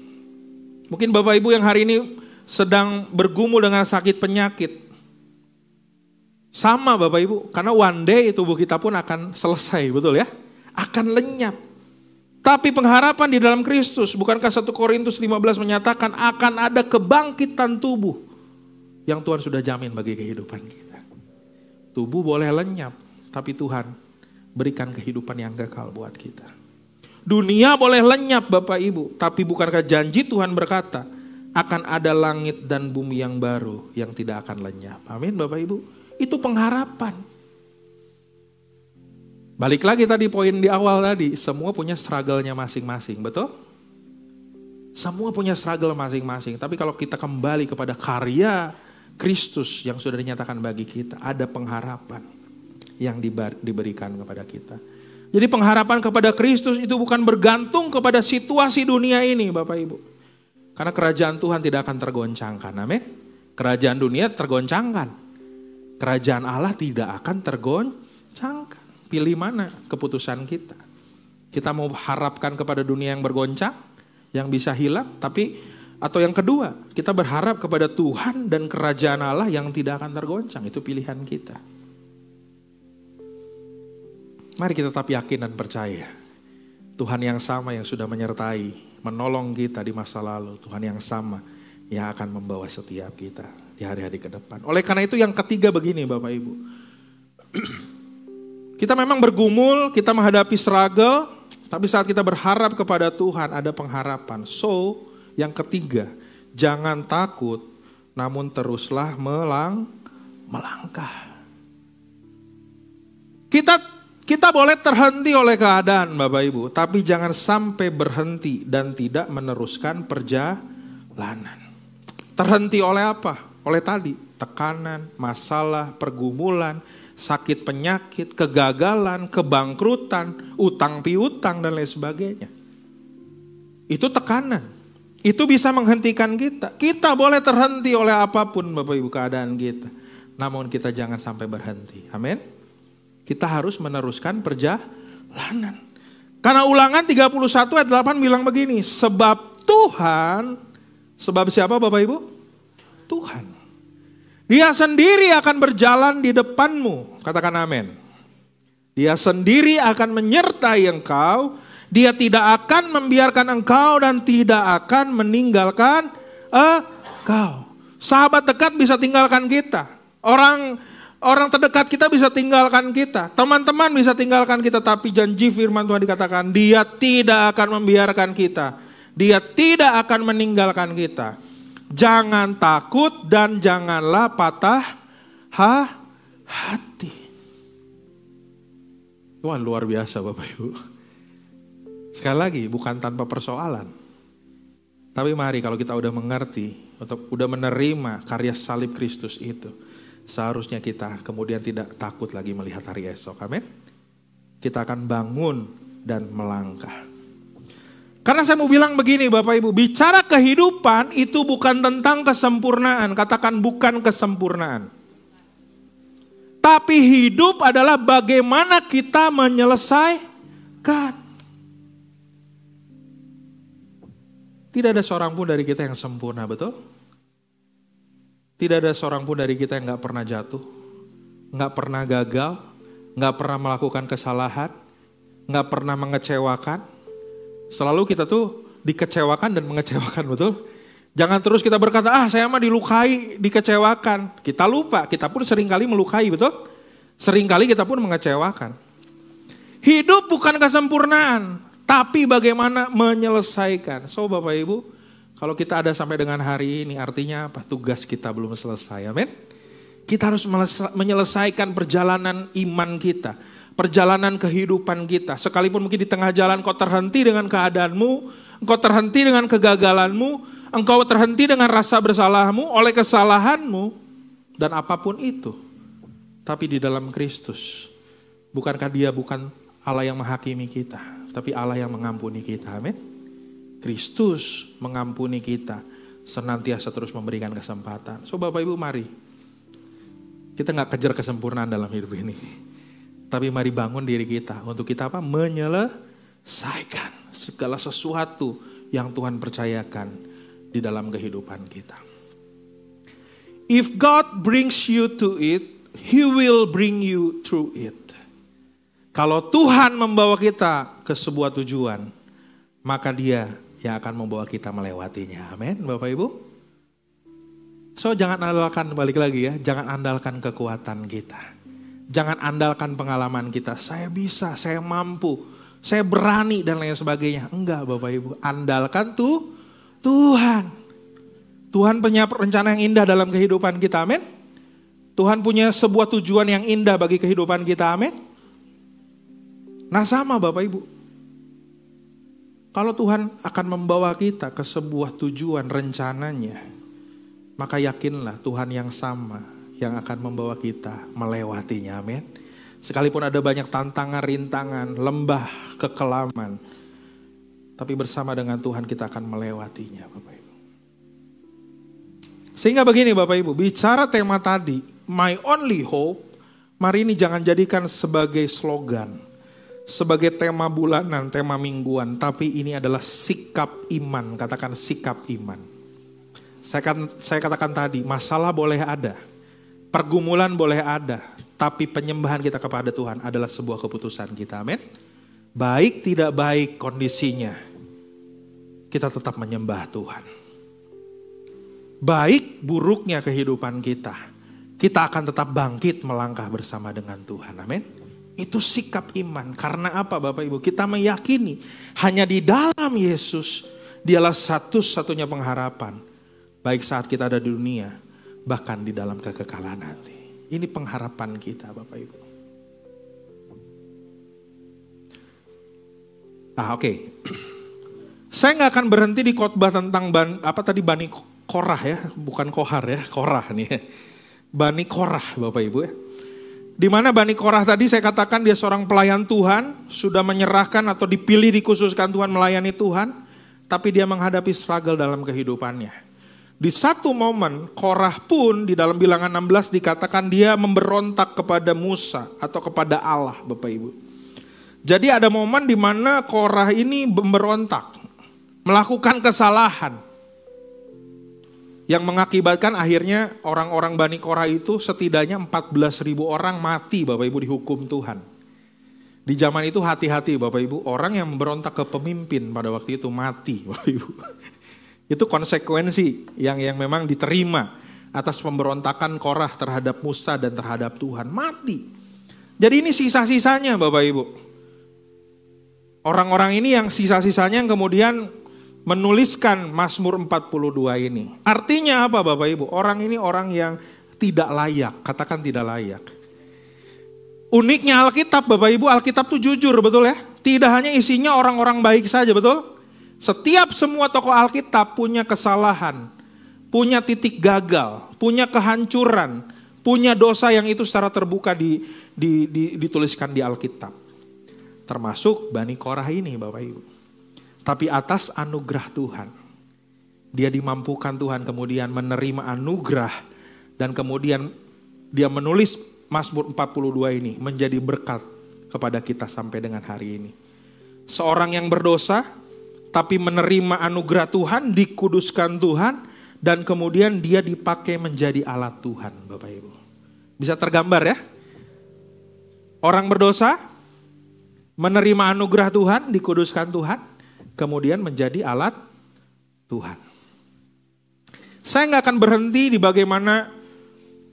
Mungkin Bapak Ibu yang hari ini sedang bergumul dengan sakit penyakit. Sama Bapak Ibu, karena one day tubuh kita pun akan selesai, betul ya? Akan lenyap. Tapi pengharapan di dalam Kristus, bukankah 1 Korintus 15 menyatakan akan ada kebangkitan tubuh yang Tuhan sudah jamin bagi kehidupan kita. Tubuh boleh lenyap, tapi Tuhan berikan kehidupan yang kekal buat kita. Dunia boleh lenyap Bapak Ibu, tapi bukankah janji Tuhan berkata, akan ada langit dan bumi yang baru yang tidak akan lenyap. Amin Bapak Ibu, itu pengharapan. Balik lagi tadi poin di awal tadi, semua punya struggle-nya masing-masing, betul? Semua punya struggle masing-masing, tapi kalau kita kembali kepada karya Kristus yang sudah dinyatakan bagi kita, ada pengharapan yang diberikan kepada kita. Jadi pengharapan kepada Kristus itu bukan bergantung kepada situasi dunia ini Bapak Ibu. Karena kerajaan Tuhan tidak akan tergoncangkan, amin. Kerajaan dunia tergoncangkan, kerajaan Allah tidak akan tergoncangkan. Pilih mana keputusan kita. Kita mau harapkan kepada dunia yang bergoncang, yang bisa hilang, atau yang kedua, kita berharap kepada Tuhan dan kerajaan Allah yang tidak akan tergoncang. Itu pilihan kita. Mari kita tetap yakin dan percaya. Tuhan yang sama yang sudah menyertai, menolong kita di masa lalu. Tuhan yang sama yang akan membawa setiap kita di hari-hari ke depan. Oleh karena itu yang ketiga begini Bapak Ibu. Kita memang bergumul, kita menghadapi struggle, tapi saat kita berharap kepada Tuhan ada pengharapan. So, yang ketiga, jangan takut, namun teruslah melangkah. Kita boleh terhenti oleh keadaan Bapak Ibu, tapi jangan sampai berhenti dan tidak meneruskan perjalanan. Terhenti oleh apa? Oleh tadi, tekanan, masalah, pergumulan, sakit penyakit, kegagalan, kebangkrutan, utang piutang dan lain sebagainya. Itu tekanan. Itu bisa menghentikan kita. Kita boleh terhenti oleh apapun Bapak Ibu keadaan kita. Namun kita jangan sampai berhenti. Amin. Kita harus meneruskan perjalanan. Karena Ulangan 31 ayat 8 bilang begini. Sebab Tuhan, sebab siapa Bapak Ibu? Tuhan. Dia sendiri akan berjalan di depanmu. Katakan amin. Dia sendiri akan menyertai engkau. Dia tidak akan membiarkan engkau dan tidak akan meninggalkan engkau. Sahabat dekat bisa tinggalkan kita. Orang terdekat kita bisa tinggalkan kita. Teman-teman bisa tinggalkan kita. Tapi janji firman Tuhan dikatakan, Dia tidak akan membiarkan kita. Dia tidak akan meninggalkan kita. Jangan takut dan janganlah patah hati. Wah luar biasa Bapak Ibu. Sekali lagi bukan tanpa persoalan. Tapi mari kalau kita udah mengerti, udah menerima karya salib Kristus itu. Seharusnya kita kemudian tidak takut lagi melihat hari esok. Amin. Kita akan bangun dan melangkah. Karena saya mau bilang begini Bapak Ibu, bicara kehidupan itu bukan tentang kesempurnaan. Katakan bukan kesempurnaan. Tapi hidup adalah bagaimana kita menyelesaikan. Tidak ada seorang pun dari kita yang sempurna, betul? Tidak ada seorang pun dari kita yang gak pernah jatuh. nggak pernah gagal, nggak pernah melakukan kesalahan, nggak pernah mengecewakan. Selalu kita tuh dikecewakan dan mengecewakan, betul? Jangan terus kita berkata, saya mah dilukai, dikecewakan. Kita lupa, kita pun seringkali melukai, betul? Seringkali kita pun mengecewakan. Hidup bukan kesempurnaan, tapi bagaimana menyelesaikan. So Bapak Ibu, kalau kita ada sampai dengan hari ini, artinya apa? Tugas kita belum selesai, amin? Kita harus menyelesaikan perjalanan iman kita, perjalanan kehidupan kita. Sekalipun mungkin di tengah jalan kau terhenti dengan keadaanmu, engkau terhenti dengan kegagalanmu, engkau terhenti dengan rasa bersalahmu, oleh kesalahanmu, dan apapun itu. Tapi di dalam Kristus, bukankah Dia bukan Allah yang menghakimi kita, tapi Allah yang mengampuni kita, amin? Kristus mengampuni kita, senantiasa terus memberikan kesempatan. So Bapak Ibu mari, kita gak kejar kesempurnaan dalam hidup ini. Tapi mari bangun diri kita untuk kita apa? Menyelesaikan segala sesuatu yang Tuhan percayakan di dalam kehidupan kita. If God brings you to it, He will bring you through it. Kalau Tuhan membawa kita ke sebuah tujuan, maka Dia yang akan membawa kita melewatinya. Amin, Bapak Ibu. So jangan andalkan, balik lagi ya, jangan andalkan kekuatan kita. Jangan andalkan pengalaman kita, saya bisa, saya mampu, saya berani dan lain sebagainya. Enggak Bapak Ibu, andalkan Tuhan. Tuhan punya rencana yang indah dalam kehidupan kita, amin. Tuhan punya sebuah tujuan yang indah bagi kehidupan kita, amin. Nah sama Bapak Ibu, kalau Tuhan akan membawa kita ke sebuah tujuan rencananya, maka yakinlah Tuhan yang sama yang akan membawa kita melewatinya, amin. Sekalipun ada banyak tantangan, rintangan, lembah, kekelaman, tapi bersama dengan Tuhan kita akan melewatinya, Bapak Ibu. Sehingga begini Bapak Ibu, bicara tema tadi, my only hope, mari ini jangan jadikan sebagai slogan, sebagai tema bulanan, tema mingguan, tapi ini adalah sikap iman, katakan sikap iman. Saya katakan tadi, masalah boleh ada, pergumulan boleh ada, tapi penyembahan kita kepada Tuhan adalah sebuah keputusan kita, amin. Baik tidak baik kondisinya, kita tetap menyembah Tuhan. Baik buruknya kehidupan kita akan tetap bangkit melangkah bersama dengan Tuhan, amin. Itu sikap iman, karena apa Bapak Ibu? Kita meyakini hanya di dalam Yesus, Dialah satu-satunya pengharapan. Baik saat kita ada di dunia, bahkan di dalam kekekalan nanti. Ini pengharapan kita Bapak Ibu. Oke. Saya gak akan berhenti di khotbah tentang Bani Korah ya. Bukan Kohar ya, Korah nih ya. Bani Korah Bapak Ibu ya. Di mana Bani Korah tadi saya katakan dia seorang pelayan Tuhan. Sudah menyerahkan atau dipilih dikhususkan Tuhan melayani Tuhan. Tapi dia menghadapi struggle dalam kehidupannya. Di satu momen Korah pun di dalam Bilangan 16 dikatakan dia memberontak kepada Musa atau kepada Allah Bapak Ibu. Jadi ada momen di mana Korah ini memberontak, melakukan kesalahan. Yang mengakibatkan akhirnya orang-orang Bani Korah itu setidaknya 14.000 orang mati Bapak Ibu dihukum Tuhan. Di zaman itu hati-hati Bapak Ibu, orang yang memberontak ke pemimpin pada waktu itu mati Bapak Ibu. Itu konsekuensi yang memang diterima atas pemberontakan Korah terhadap Musa dan terhadap Tuhan. Mati. Jadi ini sisa-sisanya Bapak Ibu. Orang-orang ini yang sisa-sisanya yang kemudian menuliskan Mazmur 42 ini. Artinya apa Bapak Ibu? Orang ini orang yang tidak layak. Katakan tidak layak. Uniknya Alkitab Bapak Ibu, Alkitab itu jujur betul ya. Tidak hanya isinya orang-orang baik saja betul. Setiap semua tokoh Alkitab punya kesalahan, punya titik gagal, punya kehancuran, punya dosa yang itu secara terbuka dituliskan di Alkitab. Termasuk Bani Korah ini Bapak Ibu. Tapi atas anugerah Tuhan, dia dimampukan Tuhan kemudian menerima anugerah dan kemudian dia menulis Mazmur 42 ini menjadi berkat kepada kita sampai dengan hari ini. Seorang yang berdosa tapi menerima anugerah Tuhan, dikuduskan Tuhan, dan kemudian dia dipakai menjadi alat Tuhan Bapak Ibu. Bisa tergambar ya? Orang berdosa menerima anugerah Tuhan, dikuduskan Tuhan, kemudian menjadi alat Tuhan. Saya nggak akan berhenti di bagaimana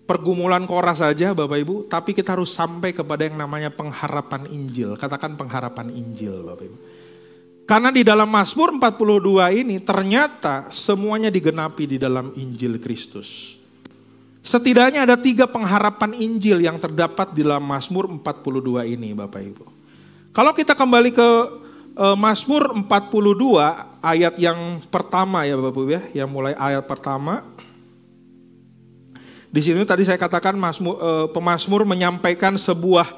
pergumulan Korah saja Bapak Ibu, tapi kita harus sampai kepada yang namanya pengharapan Injil. Katakan pengharapan Injil Bapak Ibu. Karena di dalam Mazmur 42 ini ternyata semuanya digenapi di dalam Injil Kristus. Setidaknya ada 3 pengharapan Injil yang terdapat di dalam Mazmur 42 ini Bapak Ibu. Kalau kita kembali ke Mazmur 42 ayat yang pertama ya Bapak Ibu ya, yang mulai ayat pertama. Di sini tadi saya katakan pemazmur menyampaikan sebuah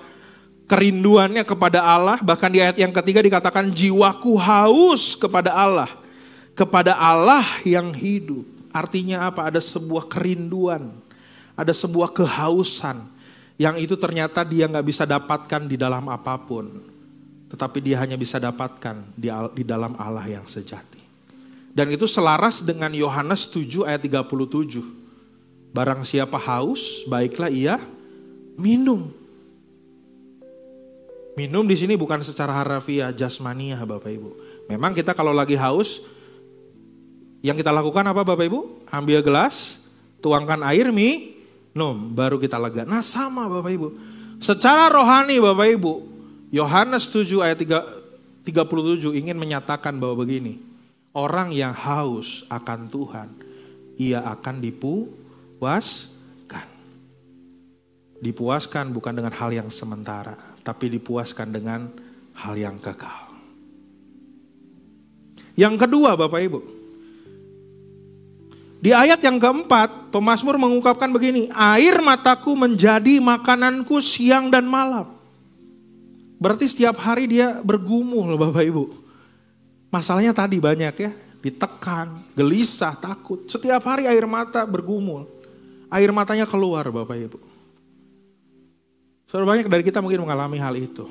kerinduannya kepada Allah. Bahkan di ayat yang ketiga dikatakan jiwaku haus kepada Allah yang hidup. Artinya apa? Ada sebuah kerinduan, ada sebuah kehausan yang itu ternyata dia gak bisa dapatkan di dalam apapun. Tetapi dia hanya bisa dapatkan di dalam Allah yang sejati. Dan itu selaras dengan Yohanes 7 ayat 37. Barang siapa haus, baiklah ia minum. Minum di sini bukan secara harafiah, jasmaniah Bapak Ibu. Memang kita kalau lagi haus, yang kita lakukan apa Bapak Ibu? Ambil gelas, tuangkan air, minum, baru kita lega. Nah sama Bapak Ibu. Secara rohani Bapak Ibu, Yohanes 7 ayat 37 ingin menyatakan bahwa begini. Orang yang haus akan Tuhan, ia akan dipuaskan. Dipuaskan bukan dengan hal yang sementara, tapi dipuaskan dengan hal yang kekal. Yang kedua Bapak Ibu, di ayat yang keempat, pemazmur mengungkapkan begini, air mataku menjadi makananku siang dan malam. Berarti setiap hari dia bergumul Bapak Ibu. Masalahnya tadi banyak ya, ditekan, gelisah, takut. Setiap hari air mata bergumul. Air matanya keluar Bapak Ibu. Saudara, banyak dari kita mungkin mengalami hal itu.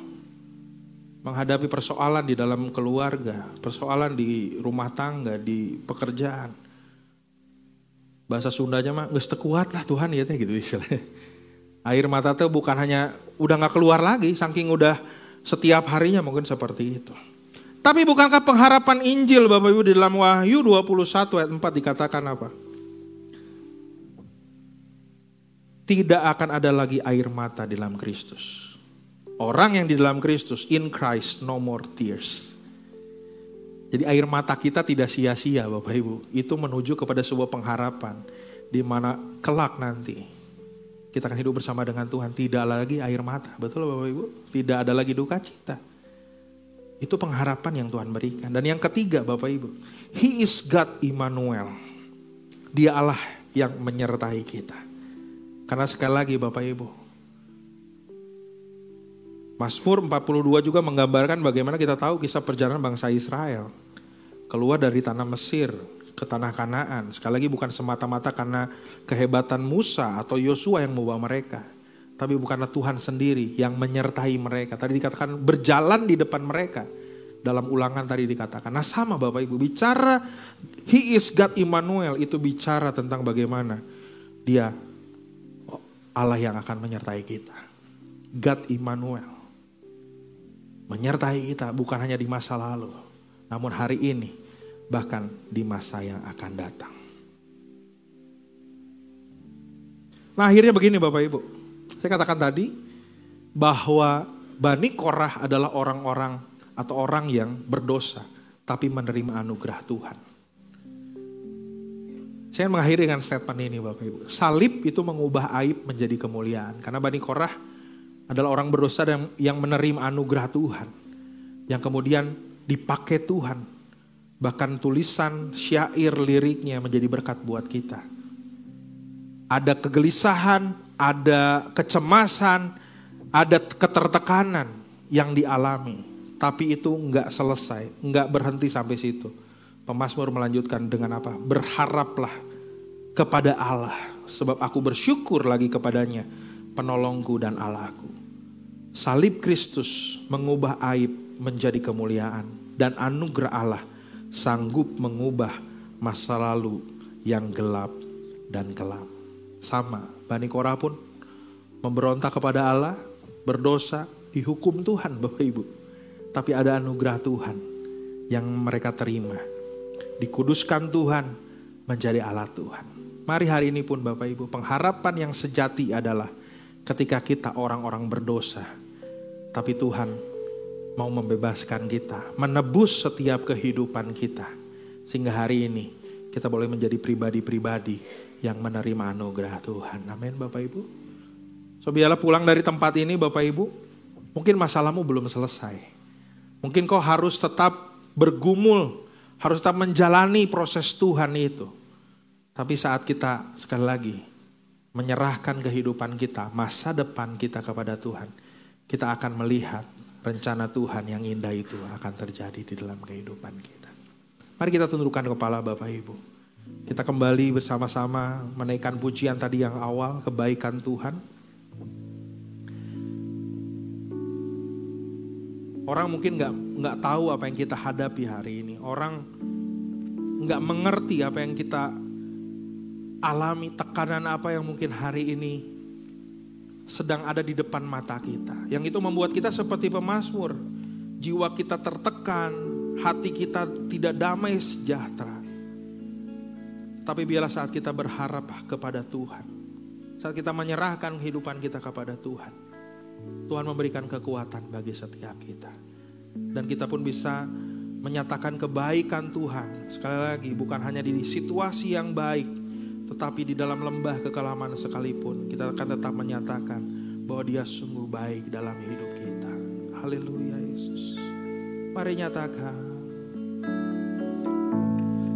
Menghadapi persoalan di dalam keluarga, persoalan di rumah tangga, di pekerjaan. Bahasa Sundanya mah geus teu kuat lah Tuhan ya gitu istilahnya. Air mata tuh bukan hanya udah gak keluar lagi, saking udah setiap harinya mungkin seperti itu. Tapi bukankah pengharapan Injil Bapak Ibu di dalam Wahyu 21 ayat 4 dikatakan apa? Tidak akan ada lagi air mata di dalam Kristus. Orang yang di dalam Kristus, in Christ no more tears. Jadi air mata kita tidak sia-sia Bapak Ibu. Itu menuju kepada sebuah pengharapan. Di mana kelak nanti kita akan hidup bersama dengan Tuhan. Tidak ada lagi air mata. Betul Bapak Ibu? Tidak ada lagi duka cita. Itu pengharapan yang Tuhan berikan. Dan yang ketiga Bapak Ibu. He is God Immanuel. Dia Allah yang menyertai kita. Karena sekali lagi Bapak Ibu, Mazmur 42 juga menggambarkan bagaimana kita tahu kisah perjalanan bangsa Israel. Keluar dari tanah Mesir ke tanah Kanaan. Sekali lagi bukan semata-mata karena kehebatan Musa atau Yosua yang membawa mereka. Tapi bukanlah Tuhan sendiri yang menyertai mereka. Tadi dikatakan berjalan di depan mereka. Dalam Ulangan tadi dikatakan. Nah sama Bapak Ibu, bicara He is God Immanuel itu bicara tentang bagaimana Dia Allah yang akan menyertai kita. God Immanuel. Menyertai kita bukan hanya di masa lalu. Namun hari ini. Bahkan di masa yang akan datang. Nah akhirnya begini Bapak Ibu. Saya katakan tadi. Bahwa Bani Korah adalah orang-orang atau orang yang berdosa. Tapi menerima anugerah Tuhan. Saya mengakhiri dengan statement ini Bapak Ibu. Salib itu mengubah aib menjadi kemuliaan. Karena Bani Korah adalah orang berdosa yang menerima anugerah Tuhan. Yang kemudian dipakai Tuhan. Bahkan tulisan syair liriknya menjadi berkat buat kita. Ada kegelisahan, ada kecemasan, ada ketertekanan yang dialami. Tapi itu enggak selesai, enggak berhenti sampai situ. Pemazmur melanjutkan dengan apa? Berharaplah kepada Allah. Sebab aku bersyukur lagi kepadanya, penolongku dan Allahku. Salib Kristus mengubah aib menjadi kemuliaan. Dan anugerah Allah sanggup mengubah masa lalu yang gelap dan kelam. Sama, Bani Korah pun memberontak kepada Allah, berdosa, dihukum Tuhan Bapak Ibu. Tapi ada anugerah Tuhan yang mereka terima. Dikuduskan Tuhan, menjadi alat Tuhan. Mari hari ini pun Bapak Ibu, pengharapan yang sejati adalah ketika kita orang-orang berdosa, tapi Tuhan mau membebaskan kita, menebus setiap kehidupan kita. Sehingga hari ini kita boleh menjadi pribadi-pribadi yang menerima anugerah Tuhan. Amin Bapak Ibu. So biarlah pulang dari tempat ini Bapak Ibu, mungkin masalahmu belum selesai. Mungkin kau harus tetap bergumul, harus tetap menjalani proses Tuhan itu. Tapi saat kita sekali lagi menyerahkan kehidupan kita, masa depan kita kepada Tuhan, kita akan melihat rencana Tuhan yang indah itu akan terjadi di dalam kehidupan kita. Mari kita tundukkan kepala Bapak Ibu. Kita kembali bersama-sama menaikkan pujian tadi yang awal, kebaikan Tuhan. Orang mungkin nggak tahu apa yang kita hadapi hari ini. Orang nggak mengerti apa yang kita alami, tekanan apa yang mungkin hari ini sedang ada di depan mata kita. Yang itu membuat kita seperti pemazmur. Jiwa kita tertekan, hati kita tidak damai sejahtera. Tapi biarlah saat kita berharap kepada Tuhan, saat kita menyerahkan kehidupan kita kepada Tuhan, Tuhan memberikan kekuatan bagi setiap kita. Dan kita pun bisa menyatakan kebaikan Tuhan. Sekali lagi, bukan hanya di situasi yang baik, tetapi di dalam lembah kekelaman sekalipun, kita akan tetap menyatakan bahwa Dia sungguh baik dalam hidup kita. Haleluya Yesus. Mari nyatakan.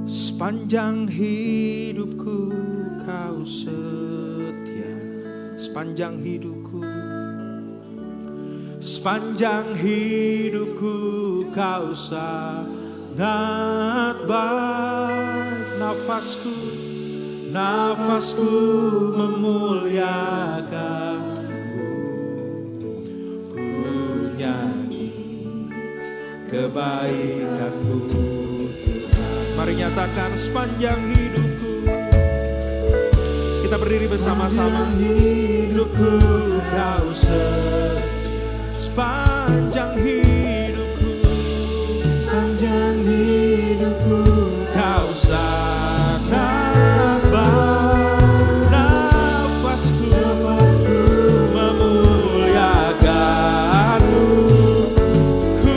Sepanjang hidupku Kau setia. Sepanjang hidupku. Sepanjang hidupku Kau sangat baik. Nafasku memuliakan-Mu. Ku nyanyi kebaikan-Mu Tuhan. Mari nyatakan sepanjang hidupku. Kita berdiri bersama-sama. Hidupku Kau setia. Sepanjang hidupku Kau sangat baik. Nafasku memuliakan-Mu. Ku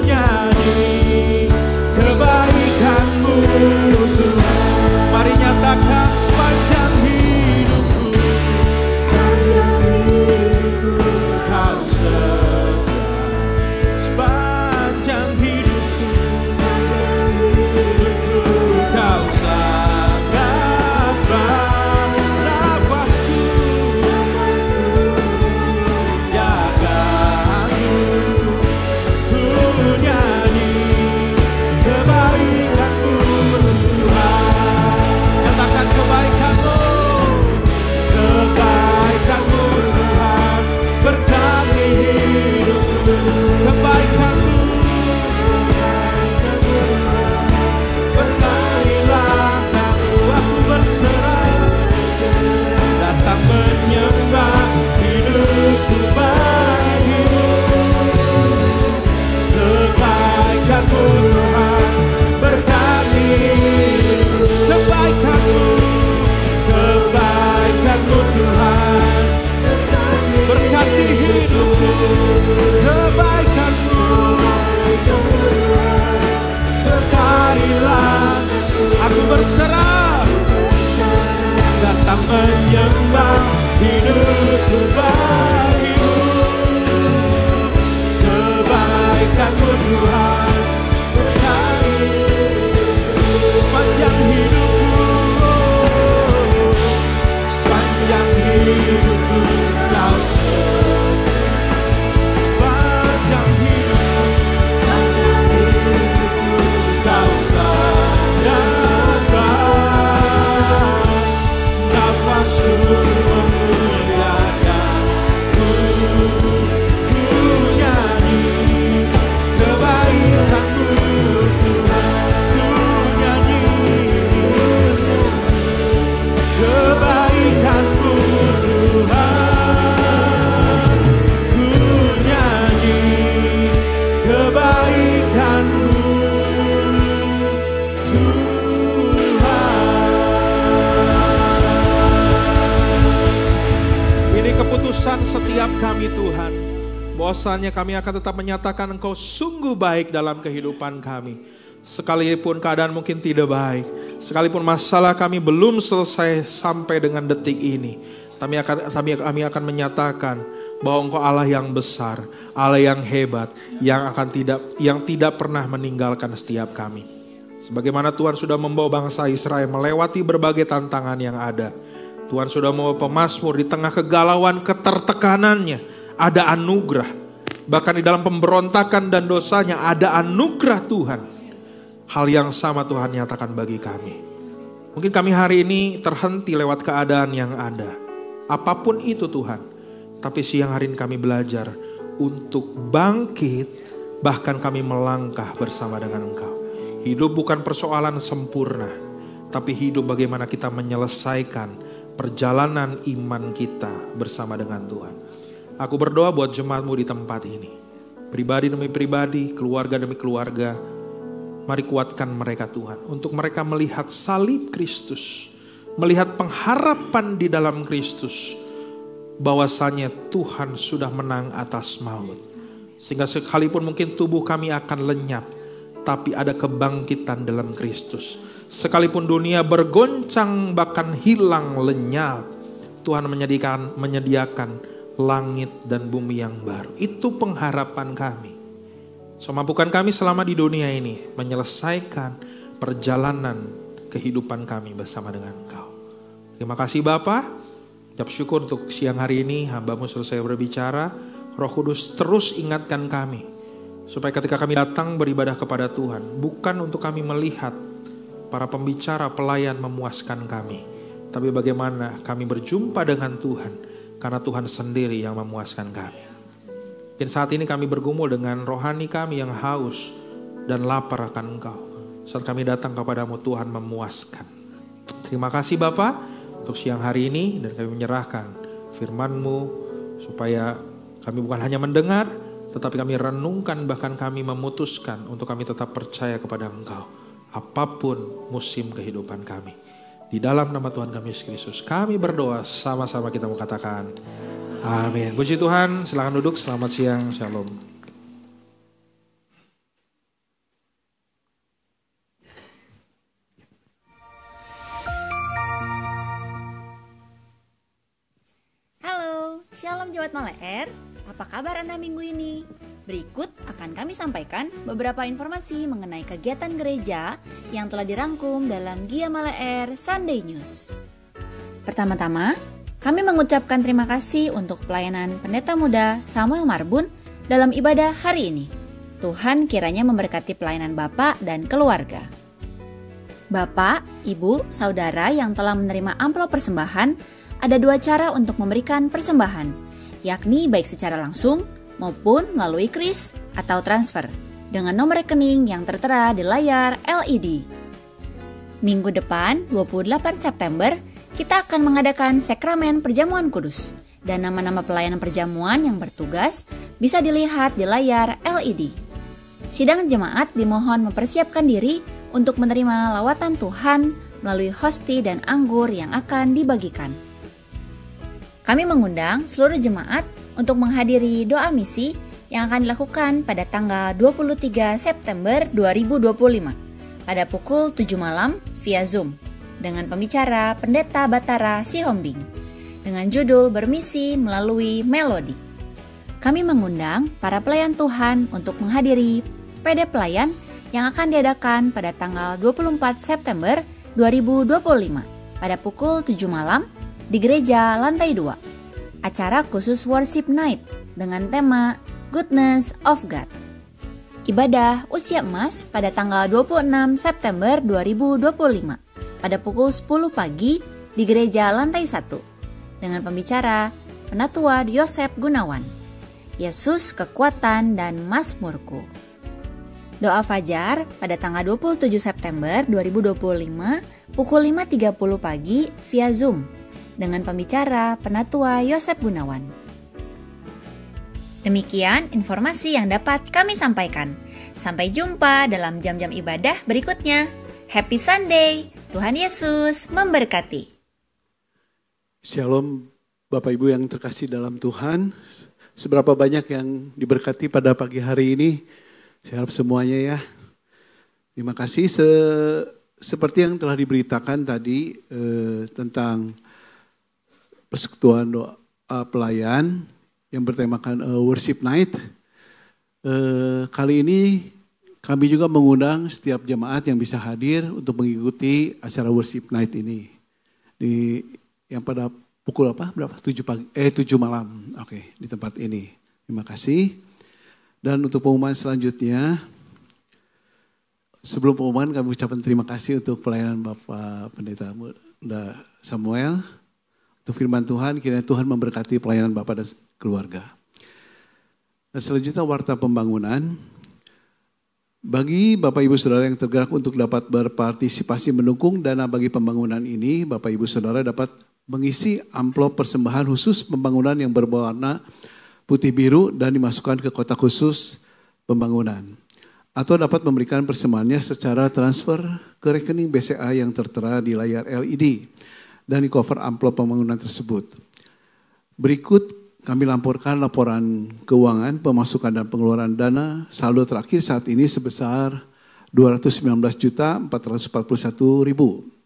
nyanyi kebaikan-Mu Tuhan. Mari nyatakan sepanjang hidupku Kau sepanjang hidupku Kau sangat baik. Nafasku jaga-Mu. Ku nyanyi kebaikan-Mu Tuhan. Katakan kebaikan-Mu. Kebaikan-Mu Tuhan berkati hidupku. Kebaikan-Mu berkati langkahku. Aku berserah, datang menyembah, hidupku bagimu. Kebaikan-Mu Tuhan berkati hidupku. Kebaikan-Mu, kebaikan-Mu Tuhan berkati hidupku. Kebaikan-Mu berkatilah. Aku berserah, datang menyembah, hidupku bagimu. Kebaikan-Mu Tuhan berkati sepanjang hidupku. Sepanjang hidupku Kau sepanjang hidupku Kau sangat baik. Nafasku memuliakan setiap kami Tuhan. Bahwasanya kami akan tetap menyatakan Engkau sungguh baik dalam kehidupan kami. Sekalipun keadaan mungkin tidak baik, sekalipun masalah kami belum selesai sampai dengan detik ini, kami akan menyatakan bahwa Engkau Allah yang besar, Allah yang hebat, yang tidak pernah meninggalkan setiap kami. Sebagaimana Tuhan sudah membawa bangsa Israel melewati berbagai tantangan yang ada, Tuhan sudah membawa pemazmur di tengah kegalauan ketertekanannya, ada anugerah. Bahkan di dalam pemberontakan dan dosanya ada anugerah Tuhan. Hal yang sama Tuhan nyatakan bagi kami. Mungkin kami hari ini terhenti lewat keadaan yang ada. Apapun itu Tuhan. Tapi siang hari ini kami belajar untuk bangkit. Bahkan kami melangkah bersama dengan Engkau. Hidup bukan persoalan sempurna. Tapi hidup bagaimana kita menyelesaikan perjalanan iman kita bersama dengan Tuhan. Aku berdoa buat jemaat-Mu di tempat ini. Pribadi demi pribadi, keluarga demi keluarga. Mari kuatkan mereka Tuhan. Untuk mereka melihat salib Kristus. Melihat pengharapan di dalam Kristus. Bahwasanya Tuhan sudah menang atas maut. Sehingga sekalipun mungkin tubuh kami akan lenyap. Tapi ada kebangkitan dalam Kristus. Sekalipun dunia bergoncang bahkan hilang lenyap. Tuhan menyediakan langit dan bumi yang baru. Itu pengharapan kami. Semampukan kami selama di dunia ini menyelesaikan perjalanan kehidupan kami bersama dengan Engkau. Terima kasih Bapa. Ucap syukur untuk siang hari ini hamba-Mu selesai berbicara. Roh Kudus terus ingatkan kami. Supaya ketika kami datang beribadah kepada Tuhan. Bukan untuk kami melihat para pembicara pelayan memuaskan kami. Tapi bagaimana kami berjumpa dengan Tuhan. Karena Tuhan sendiri yang memuaskan kami. Dan saat ini kami bergumul dengan rohani kami yang haus dan lapar akan Engkau. Saat kami datang kepadamu Tuhan memuaskan. Terima kasih Bapa untuk siang hari ini dan kami menyerahkan firman-Mu supaya kami bukan hanya mendengar tetapi kami renungkan bahkan kami memutuskan untuk kami tetap percaya kepada Engkau. Apapun musim kehidupan kami. Di dalam nama Tuhan kami Yesus Kristus kami berdoa sama-sama kita mengatakan amin. Puji Tuhan, silakan duduk. Selamat siang, shalom. Halo, shalom Jemaat Maleer. Apa kabar Anda minggu ini? Berikut akan kami sampaikan beberapa informasi mengenai kegiatan gereja yang telah dirangkum dalam Gia Maleer Sunday News. Pertama-tama, kami mengucapkan terima kasih untuk pelayanan Pendeta Muda Samuel Marbun dalam ibadah hari ini. Tuhan kiranya memberkati pelayanan Bapak dan keluarga. Bapak, Ibu, Saudara yang telah menerima amplop persembahan, ada 2 cara untuk memberikan persembahan, yakni baik secara langsung maupun melalui kris atau transfer dengan nomor rekening yang tertera di layar LED. Minggu depan, 28 September, kita akan mengadakan sakramen perjamuan kudus dan nama-nama pelayanan perjamuan yang bertugas bisa dilihat di layar LED. Sidang jemaat dimohon mempersiapkan diri untuk menerima lawatan Tuhan melalui hosti dan anggur yang akan dibagikan. Kami mengundang seluruh jemaat untuk menghadiri doa misi yang akan dilakukan pada tanggal 23 September 2025 pada pukul 7 malam via Zoom. Dengan pembicara Pendeta Batara Sihombing dengan judul Bermisi Melalui Melodi. Kami mengundang para pelayan Tuhan untuk menghadiri PD Pelayan yang akan diadakan pada tanggal 24 September 2025 pada pukul 7 malam di Gereja Lantai 2. Acara khusus Worship Night dengan tema Goodness of God. Ibadah usia emas pada tanggal 26 September 2025. Pada pukul 10 pagi di Gereja Lantai 1 dengan pembicara Penatua Yosef Gunawan. Yesus kekuatan dan mazmurku. Doa fajar pada tanggal 27 September 2025 pukul 5.30 pagi via Zoom dengan pembicara Penatua Yosef Gunawan. Demikian informasi yang dapat kami sampaikan. Sampai jumpa dalam jam-jam ibadah berikutnya. Happy Sunday, Tuhan Yesus memberkati. Shalom Bapak Ibu yang terkasih dalam Tuhan, seberapa banyak yang diberkati pada pagi hari ini, saya harap semuanya ya. Terima kasih. Seperti yang telah diberitakan tadi tentang persekutuan doa pelayan yang bertemakan Worship Night. Kali ini kami juga mengundang setiap jemaat yang bisa hadir untuk mengikuti acara Worship Night ini. Yang pada pukul apa? Berapa? 7 malam. Oke, di tempat ini. Terima kasih. Dan untuk pengumuman selanjutnya, sebelum pengumuman kami ucapkan terima kasih untuk pelayanan Bapak Pendeta Muda Samuel. Untuk firman Tuhan, kiranya Tuhan memberkati pelayanan Bapak dan keluarga. Dan selanjutnya warta pembangunan. Bagi Bapak Ibu Saudara yang tergerak untuk dapat berpartisipasi mendukung dana bagi pembangunan ini, Bapak Ibu Saudara dapat mengisi amplop persembahan khusus pembangunan yang berwarna putih biru dan dimasukkan ke kotak khusus pembangunan. Atau dapat memberikan persembahannya secara transfer ke rekening BCA yang tertera di layar LED dan di cover amplop pembangunan tersebut. Berikut kami laporkan laporan keuangan, pemasukan dan pengeluaran dana saldo terakhir saat ini sebesar 219.441.000.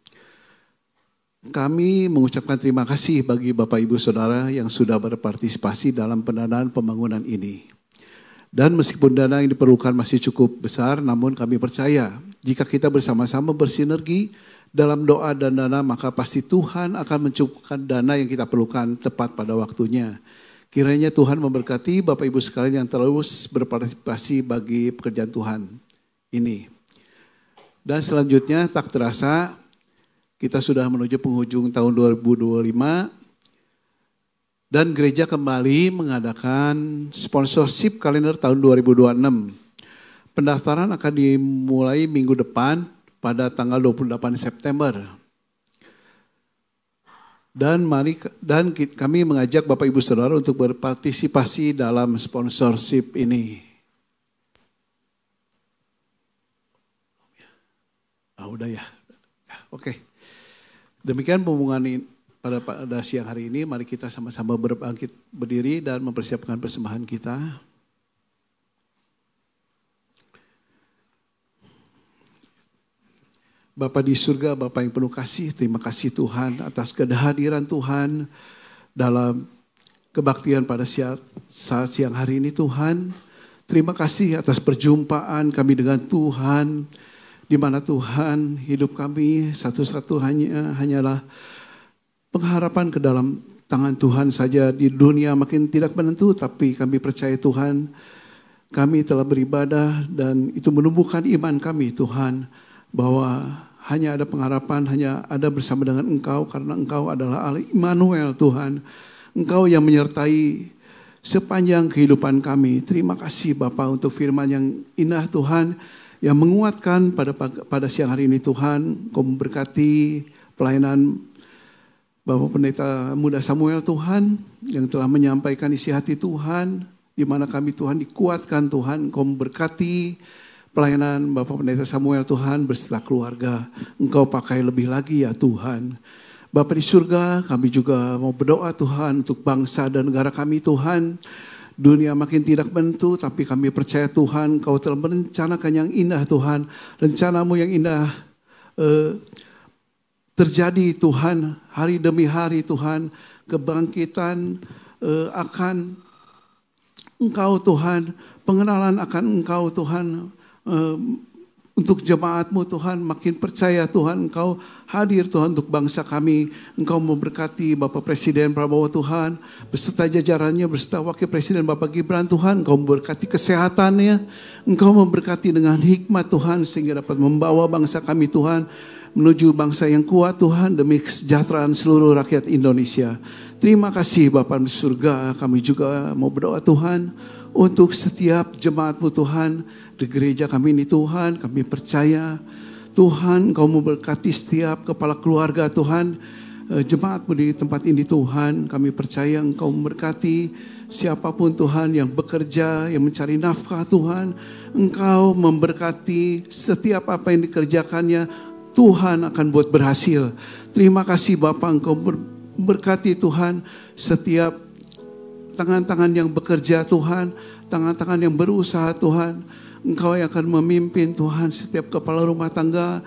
Kami mengucapkan terima kasih bagi Bapak Ibu Saudara yang sudah berpartisipasi dalam pendanaan pembangunan ini. Dan meskipun dana yang diperlukan masih cukup besar, namun kami percaya jika kita bersama-sama bersinergi dalam doa dan dana, maka pasti Tuhan akan mencukupkan dana yang kita perlukan tepat pada waktunya. Kiranya Tuhan memberkati Bapak Ibu sekalian yang terus berpartisipasi bagi pekerjaan Tuhan ini. Dan selanjutnya tak terasa kita sudah menuju penghujung tahun 2025 dan gereja kembali mengadakan sponsorship kalender tahun 2026. Pendaftaran akan dimulai minggu depan pada tanggal 28 September. Dan kami mengajak Bapak Ibu Saudara untuk berpartisipasi dalam sponsorship ini. Udah ya. Oke. Demikian pembukaan pada siang hari ini. Mari kita sama-sama berbangkit berdiri dan mempersiapkan persembahan kita. Bapa di surga, Bapa yang penuh kasih, terima kasih Tuhan atas kehadiran Tuhan dalam kebaktian pada saat siang hari ini Tuhan. Terima kasih atas perjumpaan kami dengan Tuhan, di mana Tuhan hidup kami satu-satu hanyalah pengharapan ke dalam tangan Tuhan saja. Di dunia makin tidak menentu, tapi kami percaya Tuhan, kami telah beribadah dan itu menumbuhkan iman kami Tuhan, bahwa hanya ada pengharapan, hanya ada bersama dengan Engkau karena Engkau adalah Allah Immanuel Tuhan. Engkau yang menyertai sepanjang kehidupan kami. Terima kasih Bapa untuk firman yang indah Tuhan, yang menguatkan pada siang hari ini Tuhan. Kau memberkati pelayanan Bapak Pendeta Muda Samuel Tuhan, yang telah menyampaikan isi hati Tuhan, di mana kami Tuhan dikuatkan Tuhan. Kau memberkati pelayanan Bapak Pendeta Samuel Tuhan beserta keluarga. Engkau pakai lebih lagi ya Tuhan. Bapa di surga, kami juga mau berdoa Tuhan untuk bangsa dan negara kami Tuhan. Dunia makin tidak menentu, tapi kami percaya Tuhan Kau telah merencanakan yang indah Tuhan. Rencanamu yang indah terjadi Tuhan, hari demi hari Tuhan. Kebangkitan akan Engkau Tuhan, pengenalan akan Engkau Tuhan. Untuk jemaat-Mu Tuhan, makin percaya Tuhan Engkau hadir Tuhan untuk bangsa kami. Engkau memberkati Bapak Presiden Prabowo Tuhan, beserta jajarannya, beserta Wakil Presiden Bapak Gibran Tuhan. Engkau memberkati kesehatannya, Engkau memberkati dengan hikmat Tuhan, sehingga dapat membawa bangsa kami Tuhan menuju bangsa yang kuat Tuhan, demi kesejahteraan seluruh rakyat Indonesia. Terima kasih Bapa di surga. Kami juga mau berdoa Tuhan untuk setiap jemaat-Mu Tuhan di gereja kami ini Tuhan. Kami percaya Tuhan Kau memberkati setiap kepala keluarga Tuhan, jemaat-Mu di tempat ini Tuhan. Kami percaya Engkau memberkati siapapun Tuhan yang bekerja, yang mencari nafkah Tuhan. Engkau memberkati setiap apa yang dikerjakannya, Tuhan akan buat berhasil. Terima kasih Bapa, Engkau Berkati Tuhan setiap tangan-tangan yang bekerja Tuhan, tangan-tangan yang berusaha Tuhan. Engkau yang akan memimpin Tuhan setiap kepala rumah tangga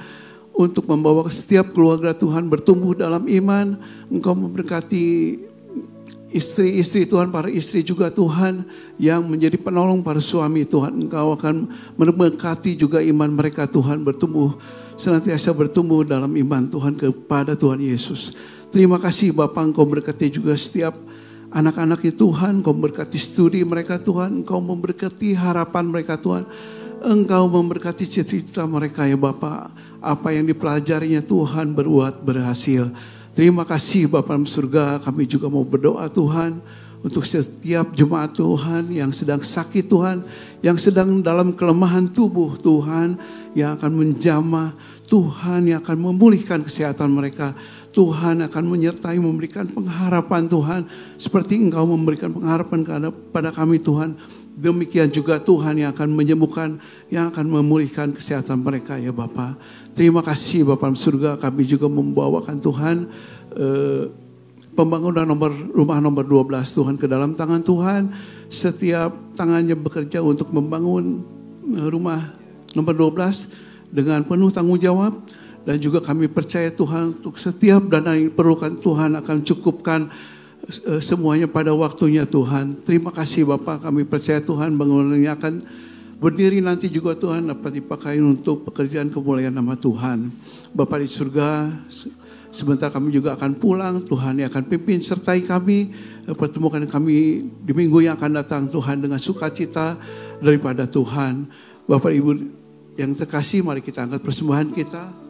untuk membawa setiap keluarga Tuhan bertumbuh dalam iman. Engkau memberkati istri-istri Tuhan, para istri juga Tuhan yang menjadi penolong para suami Tuhan. Engkau akan memberkati juga iman mereka Tuhan bertumbuh, senantiasa bertumbuh dalam iman Tuhan kepada Tuhan Yesus. Terima kasih Bapak, Engkau berkati juga setiap anak-anaknya Tuhan. Engkau memberkati studi mereka Tuhan, Engkau memberkati harapan mereka Tuhan. Engkau memberkati cita-cita mereka ya Bapak. Apa yang dipelajarinya Tuhan berhasil. Terima kasih Bapa dalam surga, kami juga mau berdoa Tuhan untuk setiap jemaat Tuhan yang sedang sakit Tuhan, yang sedang dalam kelemahan tubuh Tuhan, yang akan menjamah Tuhan, yang akan memulihkan kesehatan mereka. Tuhan akan menyertai, memberikan pengharapan Tuhan, seperti Engkau memberikan pengharapan kepada kami Tuhan. Demikian juga Tuhan yang akan menyembuhkan, yang akan memulihkan kesehatan mereka ya Bapa. Terima kasih Bapa dalam surga, kami juga membawakan Tuhan pembangunan rumah nomor 12 Tuhan ke dalam tangan Tuhan. Setiap tangannya bekerja untuk membangun rumah nomor 12 dengan penuh tanggung jawab. Dan juga kami percaya Tuhan untuk setiap dana yang diperlukan Tuhan akan cukupkan semuanya pada waktunya Tuhan. Terima kasih Bapak, kami percaya Tuhan bangunannya akan berdiri nanti juga Tuhan dapat dipakai untuk pekerjaan kemuliaan nama Tuhan. Bapa di surga, sebentar kami juga akan pulang, Tuhan yang akan pimpin sertai kami, pertemukan kami di minggu yang akan datang Tuhan dengan sukacita daripada Tuhan. Bapak Ibu yang terkasih, mari kita angkat persembahan kita.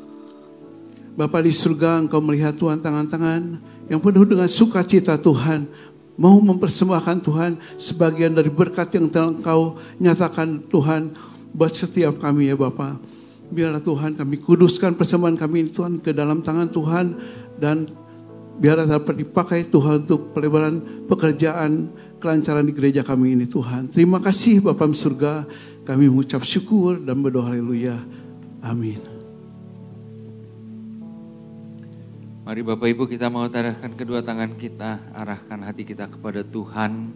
Bapa di surga, Engkau melihat Tuhan tangan-tangan yang penuh dengan sukacita Tuhan, mau mempersembahkan Tuhan sebagian dari berkat yang telah Engkau nyatakan Tuhan buat setiap kami ya Bapa. Biarlah Tuhan kami kuduskan persembahan kami Tuhan ke dalam tangan Tuhan, dan biarlah dapat dipakai Tuhan untuk pelebaran pekerjaan kelancaran di gereja kami ini Tuhan. Terima kasih Bapa di surga, kami mengucap syukur dan berdoa haleluya. Amin. Mari Bapak Ibu kita mau arahkan kedua tangan kita, arahkan hati kita kepada Tuhan.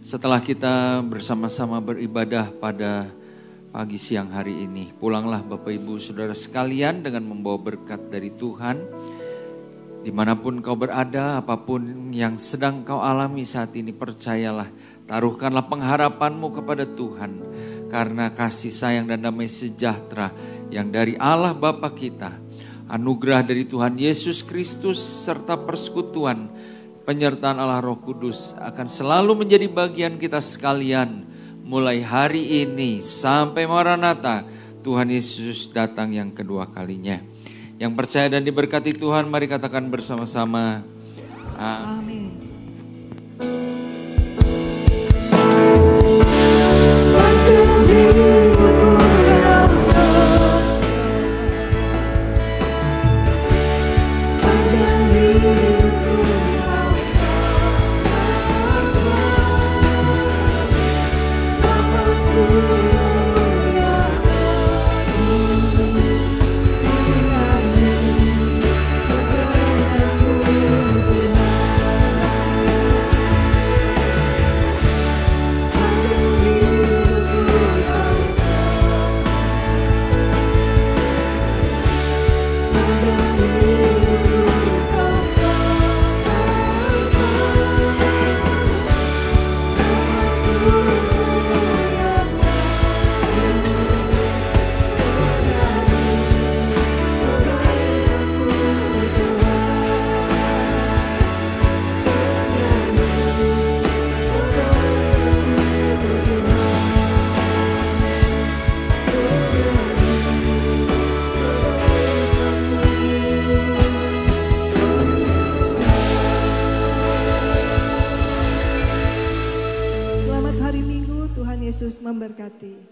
Setelah kita bersama-sama beribadah pada pagi siang hari ini, pulanglah Bapak Ibu Saudara sekalian dengan membawa berkat dari Tuhan. Dimanapun kau berada, apapun yang sedang kau alami saat ini, percayalah, taruhkanlah pengharapanmu kepada Tuhan. Karena kasih sayang dan damai sejahtera yang dari Allah Bapa kita, anugerah dari Tuhan Yesus Kristus serta persekutuan penyertaan Allah Roh Kudus akan selalu menjadi bagian kita sekalian mulai hari ini sampai Maranatha Tuhan Yesus datang yang kedua kalinya. Yang percaya dan diberkati Tuhan, mari katakan bersama-sama amin. Yesus memberkati.